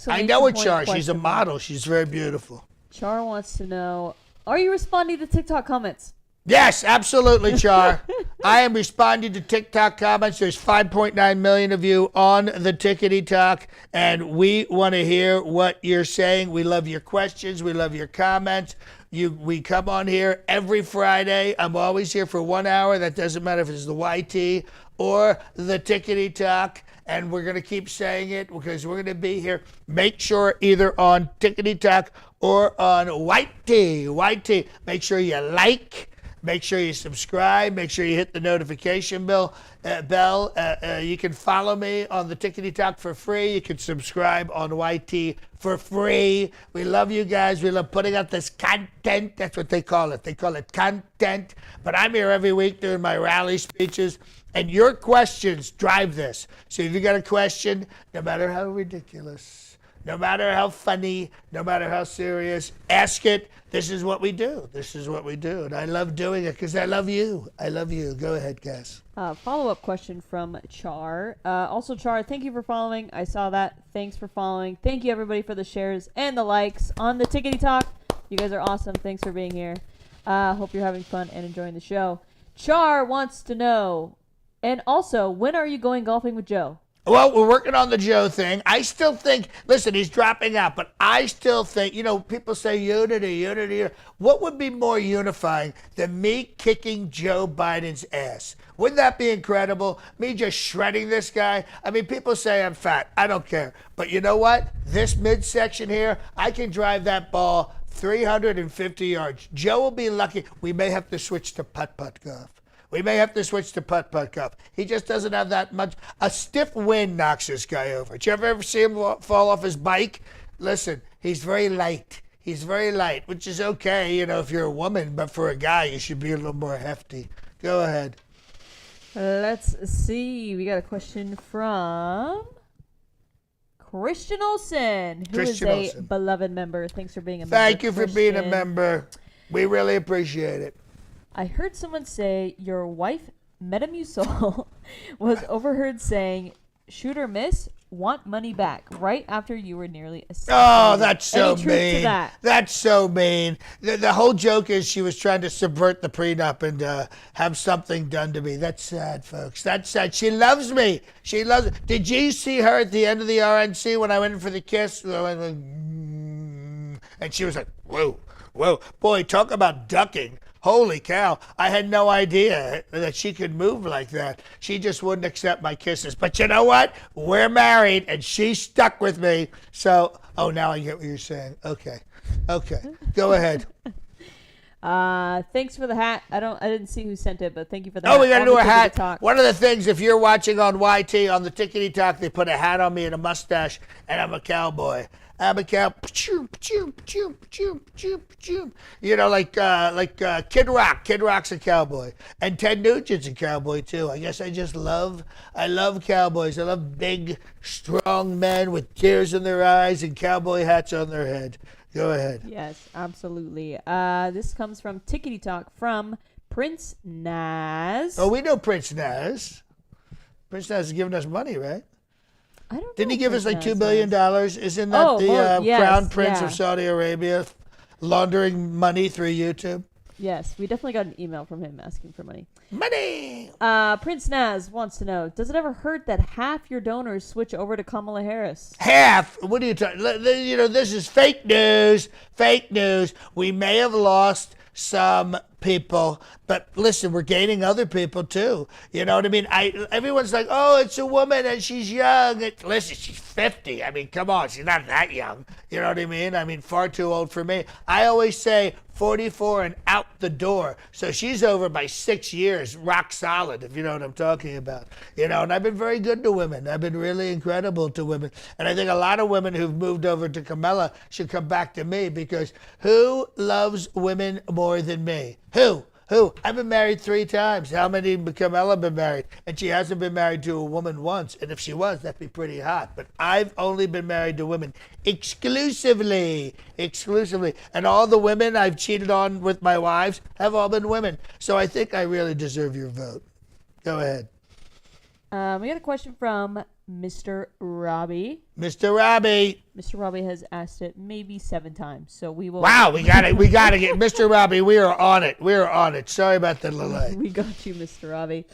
I know a Char. She's a model. She's very beautiful. Char wants to know, are you responding to TikTok comments? Yes, absolutely, Char. I am responding to TikTok comments. There's 5.9 million of you on the Tickety Tock, and we want to hear what you're saying. We love your questions. We love your comments. We come on here every Friday. I'm always here for 1 hour. That doesn't matter if it's the YT or the Tickety Tock. And we're going to keep saying it because we're going to be here. Make sure either on Tickety Tock or on YT. Make sure you like. Make sure you subscribe. Make sure you hit the notification bell. You can follow me on the Tickety Tock for free. You can subscribe on YT for free. We love you guys. We love putting out this content. That's what they call it. They call it content. But I'm here every week doing my rally speeches. And your questions drive this. So if you got a question, no matter how ridiculous, no matter how funny, no matter how serious, ask it. This is what we do. And I love doing it because I love you. Go ahead, Cass. Follow-up question from Char. Also, Char, thank you for following. I saw that. Thanks for following. Thank you, everybody, for the shares and the likes on the Tickety Tock. You guys are awesome. Thanks for being here. Hope you're having fun and enjoying the show. Char wants to know, and also, when are you going golfing with Joe? Well, we're working on the Joe thing. I still think, listen, he's dropping out, but I still think, people say unity. What would be more unifying than me kicking Joe Biden's ass? Wouldn't that be incredible? Me just shredding this guy? I mean, people say I'm fat. I don't care. But you know what? This midsection here, I can drive that ball 350 yards. Joe will be lucky. We may have to switch to putt-putt golf. He just doesn't have that much. A stiff wind knocks this guy over. Did you ever see him fall off his bike? Listen, he's very light, which is okay, if you're a woman. But for a guy, you should be a little more hefty. Go ahead. Let's see. We got a question from Christian Olsen, who is a beloved member. Thanks for being a member. Thank you for being a member. We really appreciate it. I heard someone say your wife, Metamucil, was overheard saying, shoot or miss, want money back, right after you were nearly assassinated. Oh, that's so Any truth mean. To that? That's so mean. The whole joke is she was trying to subvert the prenup and have something done to me. That's sad, folks. That's sad. She loves me. Did you see her at the end of the RNC when I went in for the kiss? And she was like, whoa. Boy, talk about ducking. Holy cow. I had no idea that she could move like that. She just wouldn't accept my kisses. But you know what? We're married and she's stuck with me. So, oh, now I get what you're saying. Okay. Go ahead. Thanks for the hat. I didn't see who sent it, but thank you for the hat. Oh, we got to do a hat. Talk. One of the things, if you're watching on YT, on the Tickety Tock, they put a hat on me and a mustache, and I'm a cowboy. I'm a cow. You know, like Kid Rock. Kid Rock's a cowboy, and Ted Nugent's a cowboy too. I guess I love cowboys. I love big, strong men with tears in their eyes and cowboy hats on their head. Go ahead. Yes, absolutely. This comes from Tickety Tock from Prince Naz. Oh, we know Prince Naz. Prince Naz is giving us money, right? I don't know. Didn't he give us like $2 billion? Isn't that yes, Crown Prince yeah. of Saudi Arabia laundering money through YouTube? Yes, we definitely got an email from him asking for money. Money! Prince Naz wants to know, does it ever hurt that half your donors switch over to Kamala Harris? Half? What are you talking? You know, this is fake news. Fake news. We may have lost some people, but listen, we're gaining other people too. You know what I mean? Everyone's like, oh, it's a woman and she's young. Listen, she's 50. I mean, come on, she's not that young. You know what I mean? I mean, far too old for me. I always say 44 and out the door. So she's over by 6 years, rock solid, if you know what I'm talking about. You know, and I've been very good to women. I've been really incredible to women. And I think a lot of women who've moved over to Camilla should come back to me, because who loves women more than me? Who? I've been married 3 times. How many Camilla been married? And she hasn't been married to a woman once. And if she was, that'd be pretty hot. But I've only been married to women exclusively. And all the women I've cheated on with my wives have all been women. So I think I really deserve your vote. Go ahead. We got a question from Mr. Robbie. Mr. Robbie. Mr. Robbie has asked it maybe 7 times, so we will. Wow, we got to get Mr. Robbie. We are on it. Sorry about the delay. We got you, Mr. Robbie.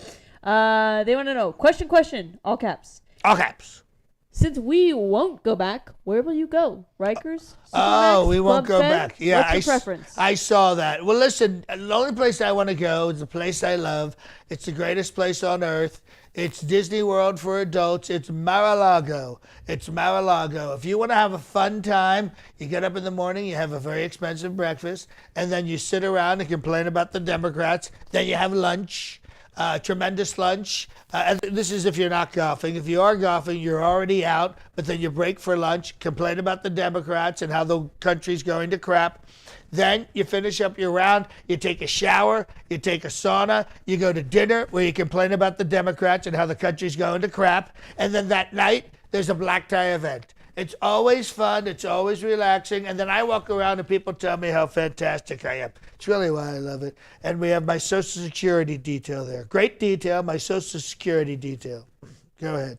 They want to know. Question. All caps. All caps. Since we won't go back, where will you go? Rikers? Oh, we won't Club go Fed? back. Yeah, What's your preference? I saw that. Well, listen, the only place I want to go is the place I love. It's the greatest place on earth. It's Disney World for adults. It's Mar-a-Lago. If you want to have a fun time, you get up in the morning, you have a very expensive breakfast, and then you sit around and complain about the Democrats. Then you have lunch, tremendous lunch. And this is if you're not golfing. If you are golfing, you're already out, but then you break for lunch, complain about the Democrats and how the country's going to crap. Then you finish up your round, you take a shower, you take a sauna, you go to dinner where you complain about the Democrats and how the country's going to crap. And then that night, there's a black tie event. It's always fun, it's always relaxing, and then I walk around and people tell me how fantastic I am. It's really why I love it. And we have my Social Security detail there. Great detail, my Social Security detail. Go ahead.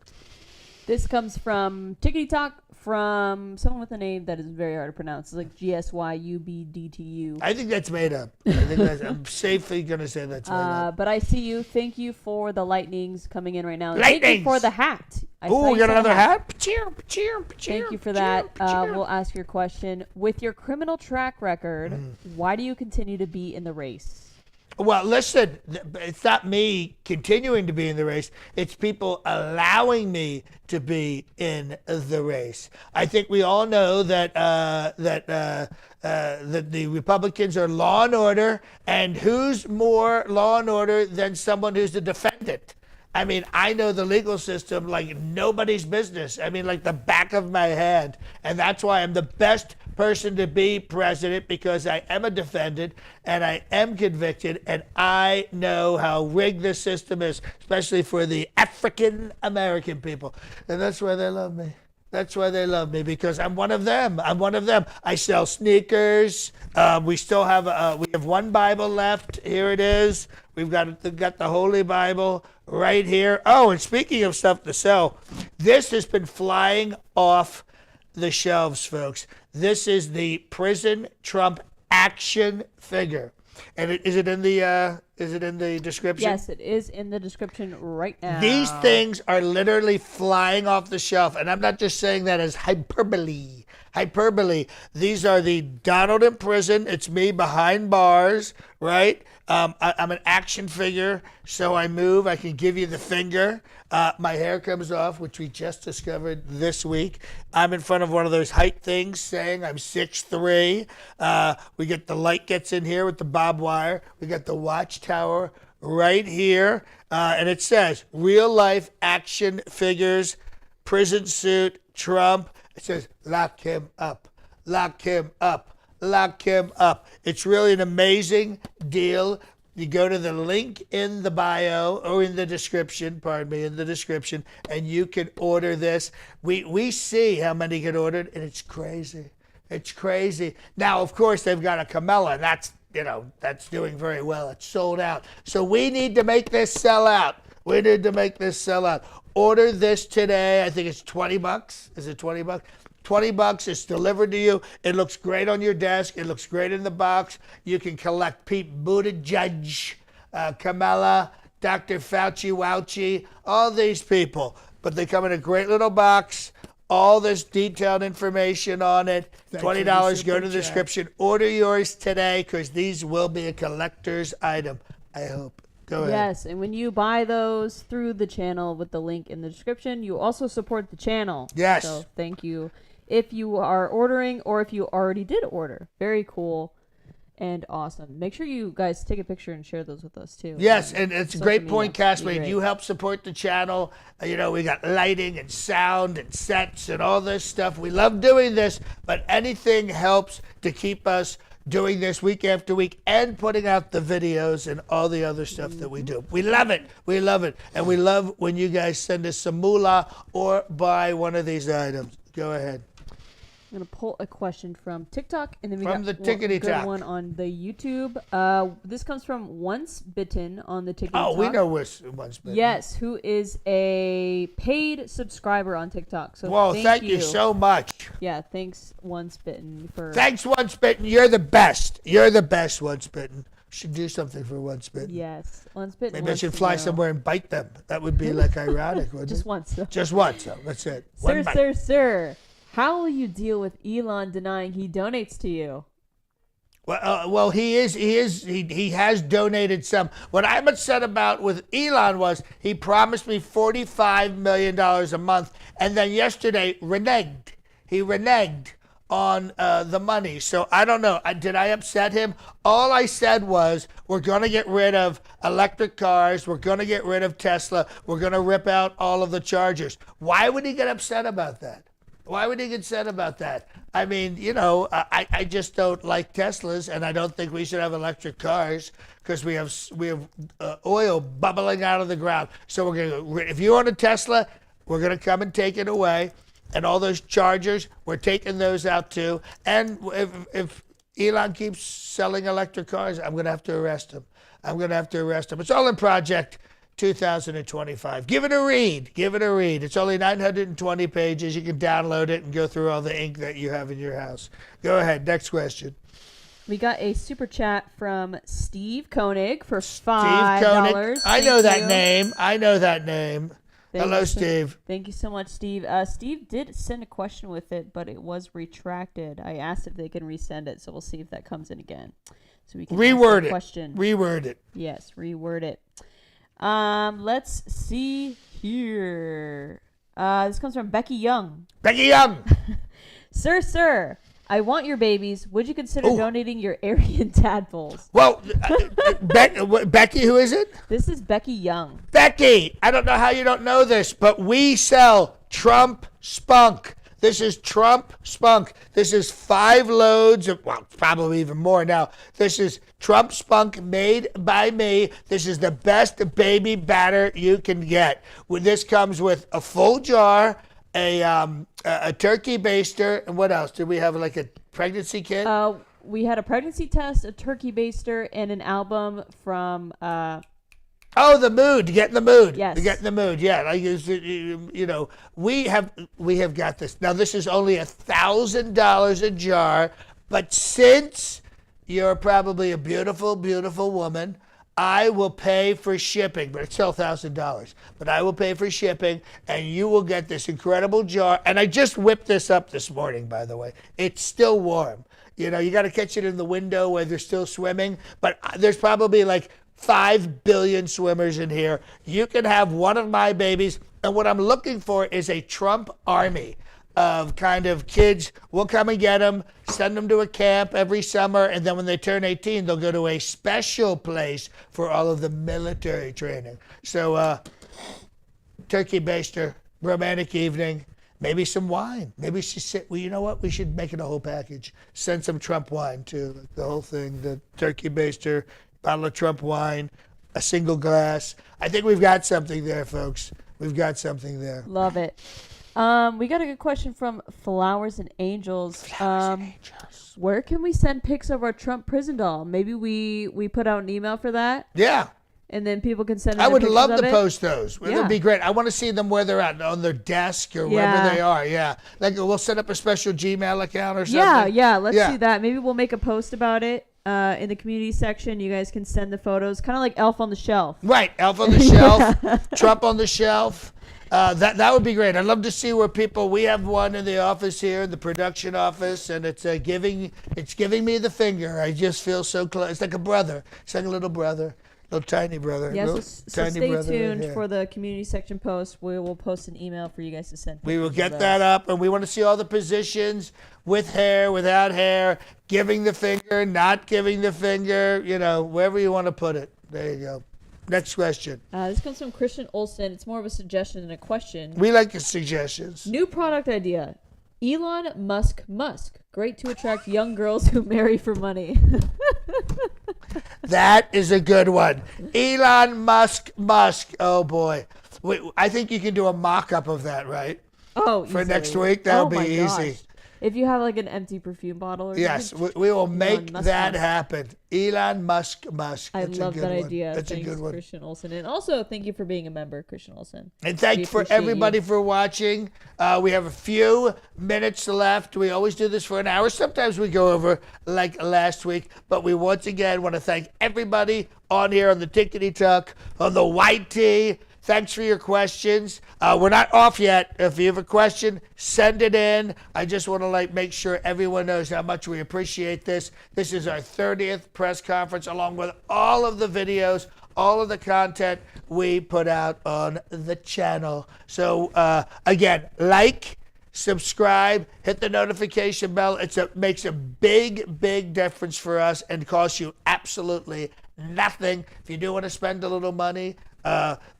This comes from Tickety Tock from someone with a name that is very hard to pronounce. It's like GSYUBDTU. I think that's made up. I'm safely going to say that's made up. But I see you. Thank you for the lightnings coming in right now. Lightnings! Thank you for the hat. Oh, we got another hat? Thank you for that. We'll ask your question. With your criminal track record, why do you continue to be in the race? Well, listen, it's not me continuing to be in the race. It's people allowing me to be in the race. I think we all know that the Republicans are law and order, and who's more law and order than someone who's the defendant? I mean, I know the legal system like nobody's business. I mean, like the back of my hand. And that's why I'm the best person to be president, because I am a defendant and I am convicted and I know how rigged this system is, especially for the African American people. And that's why they love me. That's why they love me, because I'm one of them. I sell sneakers. We have one Bible left. Here it is. We've got the Holy Bible right here. Oh, and speaking of stuff to sell, this has been flying off the shelves, folks. This is the Prison Trump action figure. And is it in the description? Yes, it is in the description right now. These things are literally flying off the shelf, and I'm not just saying that as hyperbole. hyperbole. These are the Donald in prison. It's me behind bars, right? I'm an action figure, so I move. I can give you the finger. My hair comes off, which we just discovered this week. I'm in front of one of those height things saying I'm 6'3". We get the light gets in here with the barbed wire. We got the watchtower right here. And it says, real life action figures, prison suit, Trump. It says, lock him up, lock him up, lock him up. It's really an amazing deal. You go to the link in the bio or in the description, and you can order this. We see how many get ordered, and it's crazy. It's crazy. Now, of course, they've got a Camilla, and that's doing very well. It's sold out. So we need to make this sell out. We need to make this sell out. Order this today. I think it's $20. Is it $20? $20. It's delivered to you. It looks great on your desk. It looks great in the box. You can collect Pete Buttigieg, Kamala, Dr. Fauci, all these people. But they come in a great little box. All this detailed information on it. $20. Go to the description. Order yours today because these will be a collector's item. I hope. Go ahead. Yes, and when you buy those through the channel with the link in the description, you also support the channel. Yes. So thank you if you are ordering or if you already did order. Very cool and awesome. Make sure you guys take a picture and share those with us too. Yes, and it's a great point, Castmate. Great. You help support the channel. We got lighting and sound and sets and all this stuff. We love doing this, but anything helps to keep us doing this week after week and putting out the videos and all the other stuff that we do. We love it. We love it. And we love when you guys send us some moolah or buy one of these items. Go ahead. I'm going to pull a question from TikTok, and then we From got the Tickety a good Tock. one on the YouTube. This comes from Once Bitten on the Tickety Oh, Tock. we know Once Bitten. Yes, who is a paid subscriber on TikTok. So Whoa, thank you so much. Yeah, thanks Once Bitten for. Thanks, Once Bitten. You're the best. You're the best, Once Bitten. Should do something for Once Bitten. Yes, Once Bitten. Maybe I should fly somewhere and bite them. That would be like ironic, wouldn't it? Just once, though. Just once, though. That's it. One bite. Sir. How will you deal with Elon denying he donates to you? Well, he has donated some. What I'm upset about with Elon was he promised me $45 million a month, and then yesterday reneged. He reneged on the money. So I don't know. Did I upset him? All I said was we're going to get rid of electric cars. We're going to get rid of Tesla. We're going to rip out all of the chargers. Why would he get upset about that? Why would he get upset about that? I mean, I just don't like Teslas, and I don't think we should have electric cars because we have oil bubbling out of the ground. So if you own a Tesla, we're going to come and take it away. And all those chargers, we're taking those out too. And if Elon keeps selling electric cars, I'm going to have to arrest him. It's all in Project 2025. Give it a read. It's only 920 pages. You can download it and go through all the ink that you have in your house. Go ahead. Next question. We got a super chat from Steve Koenig for $5. Steve Koenig. I know that name. Hello, Steve. Thank you so much, Steve. Steve did send a question with it, but it was retracted. I asked if they can resend it, so we'll see if that comes in again. So we can reword it. Question. Reword it. Yes, reword it. Let's see here. This comes from Becky Young. Becky Young. Sir, I want your babies. Would you consider donating your Aryan tadpoles? Well, Becky, who is it? This is Becky Young. Becky, I don't know how you don't know this, but we sell Trump spunk. This is Trump spunk. This is 5 loads of, well, probably even more now. This is Trump spunk made by me. This is the best baby batter you can get. This comes with a full jar, a turkey baster, and what else? Did we have like a pregnancy kit? We had a pregnancy test, a turkey baster, and an album from the mood. Get in the mood. Yes. Get in the mood. Yeah. Like, we have got this. Now this is only $1,000 a jar, but since you're probably a beautiful, beautiful woman, I will pay for shipping, but it's still $1,000. But I will pay for shipping, and you will get this incredible jar. And I just whipped this up this morning, by the way. It's still warm. You know, you got to catch it in the window where they're still swimming. But there's probably like 5 billion swimmers in here. You can have one of my babies. And what I'm looking for is a Trump army of kind of kids. We'll come and get them, send them to a camp every summer, and then when they turn 18, they'll go to a special place for all of the military training. So turkey baster, romantic evening, maybe some wine. Maybe she said, well, you know what? We should make it a whole package. Send some Trump wine too, like the whole thing, the turkey baster, bottle of Trump wine, a single glass. I think we've got something there, folks. We've got something there. Love it. We got a good question from Flowers and Angels. Where can we send pics of our Trump prison doll? Maybe we put out an email for that. Yeah. And then people can send. I would pictures love of to it. post those. It would be great. I want to see them where they're at, on their desk or wherever they are. Yeah. Like we'll set up a special Gmail account or something. Yeah. Let's do that. Maybe we'll make a post about it in the community section. You guys can send the photos, kind of like Elf on the Shelf. Right. Elf on the Shelf, Trump on the Shelf. That would be great. I'd love to see where people. We have one in the office here, in the production office, and it's giving me the finger. I just feel so close. It's like a brother. It's like a little brother, little tiny brother. Yeah, so stay tuned for the community section post. We will post an email for you guys to send. We will get that up, and we want to see all the positions, with hair, without hair, giving the finger, not giving the finger. You know, wherever you want to put it. There you go. Next question. This comes from Christian Olson. It's more of a suggestion than a question. We like the suggestions. New product idea. Elon Musk. Great to attract young girls who marry for money. That is a good one. Elon Musk. Oh, boy. I think you can do a mock-up of that, right? Oh, For easily. next week? That'll be easy. Gosh. If you have like an empty perfume bottle or yes, something. we will make that happen. Elon Musk. I love that idea. That's Thanks, a good one. Christian Olson. And also, thank you for being a member, Christian Olson. And thanks for everybody for watching. We have a few minutes left. We always do this for an hour. Sometimes we go over like last week. But we once again want to thank everybody on here on the Tickety Tock, on the White Tea. Thanks for your questions. We're not off yet. If you have a question, send it in. I just want to make sure everyone knows how much we appreciate this. This is our 30th press conference, along with all of the videos, all of the content we put out on the channel. So again, like, subscribe, hit the notification bell. It makes a big difference for us and costs you absolutely nothing. If you do want to spend a little money,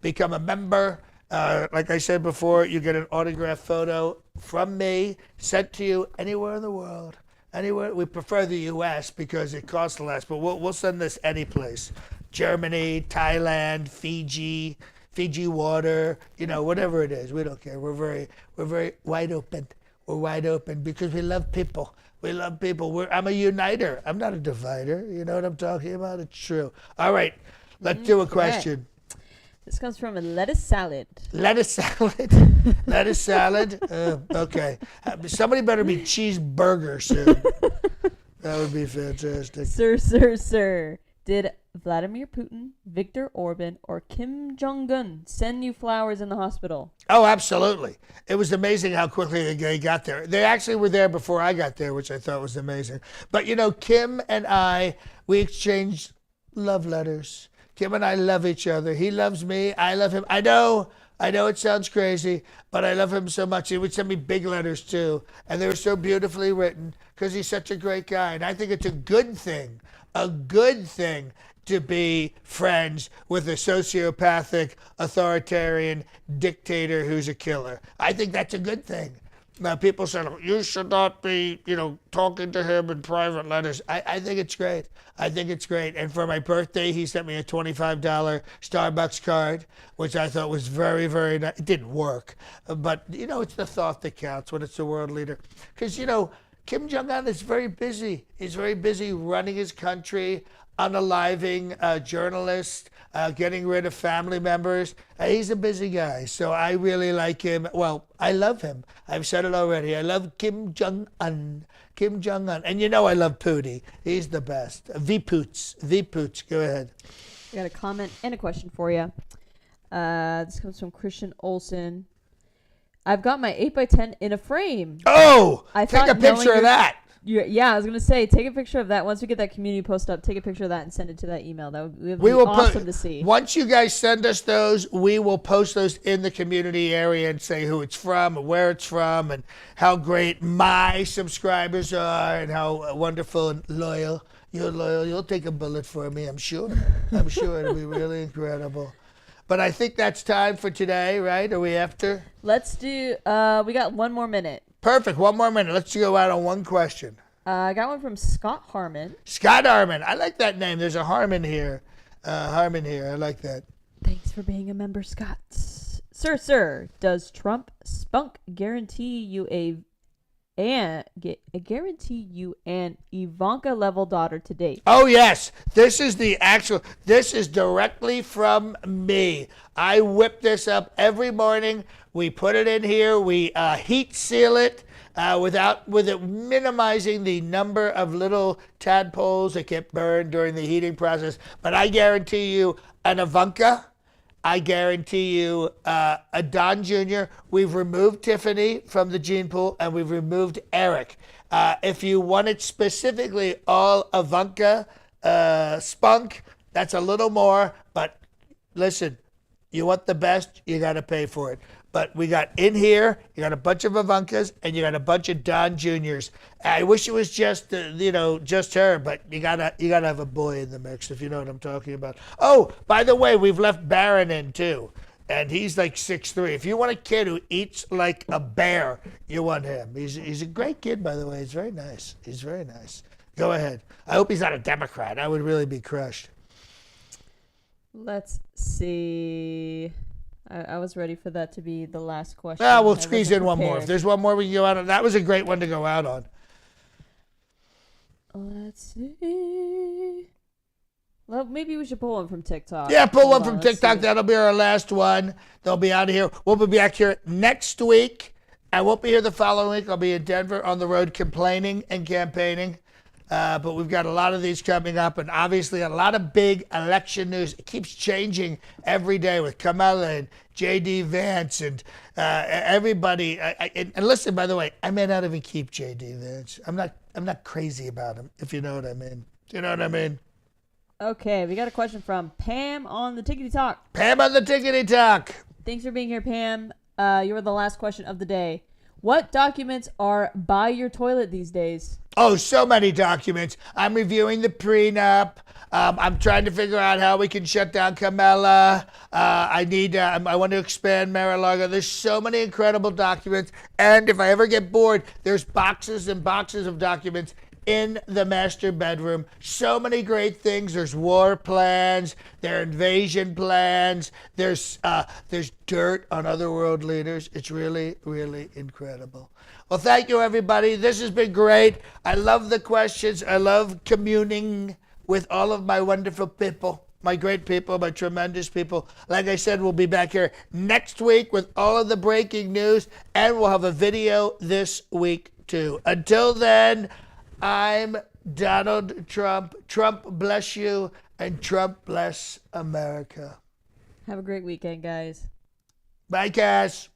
become a member. Like I said before, you get an autographed photo from me sent to you anywhere in the world. Anywhere. We prefer the U.S. because it costs less, but we'll send this any place. Germany, Thailand, Fiji water, whatever it is. We don't care. We're very wide open. We're wide open because we love people. We love people. I'm a uniter. I'm not a divider. You know what I'm talking about? It's true. All right. Let's do a question. This comes from a lettuce salad. Lettuce salad? Lettuce salad? Okay. Somebody better be cheeseburger soon. That would be fantastic. Sir. Did Vladimir Putin, Viktor Orban, or Kim Jong-un send you flowers in the hospital? Oh, absolutely. It was amazing how quickly they got there. They actually were there before I got there, which I thought was amazing. But, Kim and I, we exchanged love letters. Kim and I love each other. He loves me. I love him. I know it sounds crazy, but I love him so much. He would send me big letters, too. And they were so beautifully written because he's such a great guy. And I think it's a good thing to be friends with a sociopathic, authoritarian dictator who's a killer. I think that's a good thing. Now, people say, you should not be, talking to him in private letters. I think it's great. I think it's great. And for my birthday, he sent me a $25 Starbucks card, which I thought was very, very nice. It didn't work. But, it's the thought that counts when it's the world leader. Because, Kim Jong-un is very busy. He's very busy running his country, unaliving journalists, getting rid of family members. He's a busy guy, so I really like him. Well, I love him. I've said it already. I love Kim Jong-un. Kim Jong-un. And I love Pootie. He's the best. V-Poots. Go ahead. I got a comment and a question for you. This comes from Christian Olson. I've got my 8x10 in a frame. Oh, I take a picture of that. Yeah, I was gonna say, take a picture of that. Once we get that community post up, take a picture of that and send it to that email. That would be awesome to see. Once you guys send us those, we will post those in the community area and say who it's from and where it's from and how great my subscribers are and how wonderful and loyal. You're loyal. You'll take a bullet for me, I'm sure. I'm sure it'll be really incredible. But I think that's time for today, right? Are we after? Let's do, we got 1 more minute. Perfect. 1 more minute. Let's go out on one question. I got one from Scott Harmon. Scott Harmon. I like that name. There's a Harmon here. Harmon here. I like that. Thanks for being a member, Scott. Sir, does Trump spunk guarantee you an Ivanka level daughter to date? Oh yes, this is directly from me. I whip this up every morning. We put it in here. We heat seal it with it minimizing the number of little tadpoles that get burned during the heating process. But I guarantee you an Ivanka. I guarantee you a Don Jr. We've removed Tiffany from the gene pool, and we've removed Eric. If you want it specifically all Ivanka spunk, that's a little more. But listen, you want the best, you got to pay for it. But we got in here, you got a bunch of Ivankas, and you got a bunch of Don Juniors. I wish it was just, just her, but you gotta have a boy in the mix, if you know what I'm talking about. Oh, by the way, we've left Baron in too, and he's like 6'3". If you want a kid who eats like a bear, you want him. He's a great kid, by the way. He's very nice. He's very nice. Go ahead. I hope he's not a Democrat. I would really be crushed. Let's see. I was ready for that to be the last question. Well, we'll squeeze in one more. If there's one more we can go out on. That was a great one to go out on. Let's see. Well, maybe we should pull one from TikTok. Yeah, pull one from TikTok. That'll be our last one. They'll be out of here. We'll be back here next week. I won't be here the following week. I'll be in Denver on the road complaining and campaigning. But we've got a lot of these coming up, and obviously a lot of big election news. It keeps changing every day with Kamala and J.D. Vance and everybody. And listen, by the way, I may not even keep J.D. Vance. I'm not crazy about him, if you know what I mean. Do you know what I mean? Okay, we got a question from Pam on the Tickety Tock. Pam on the Tickety Tock. Thanks for being here, Pam. You are the last question of the day. What documents are by your toilet these days? Oh, so many documents. I'm reviewing the prenup. I'm trying to figure out how we can shut down Kamala. I want to expand Mar-a-Lago. There's so many incredible documents. And if I ever get bored, there's boxes and boxes of documents in the master bedroom. So many great things. There's war plans. There are invasion plans. There's dirt on other world leaders. It's really, really incredible. Well, thank you, everybody. This has been great. I love the questions. I love communing with all of my wonderful people, my great people, my tremendous people. Like I said, we'll be back here next week with all of the breaking news, and we'll have a video this week, too. Until then, I'm Donald Trump. Trump bless you, and Trump bless America. Have a great weekend, guys. Bye, Cass.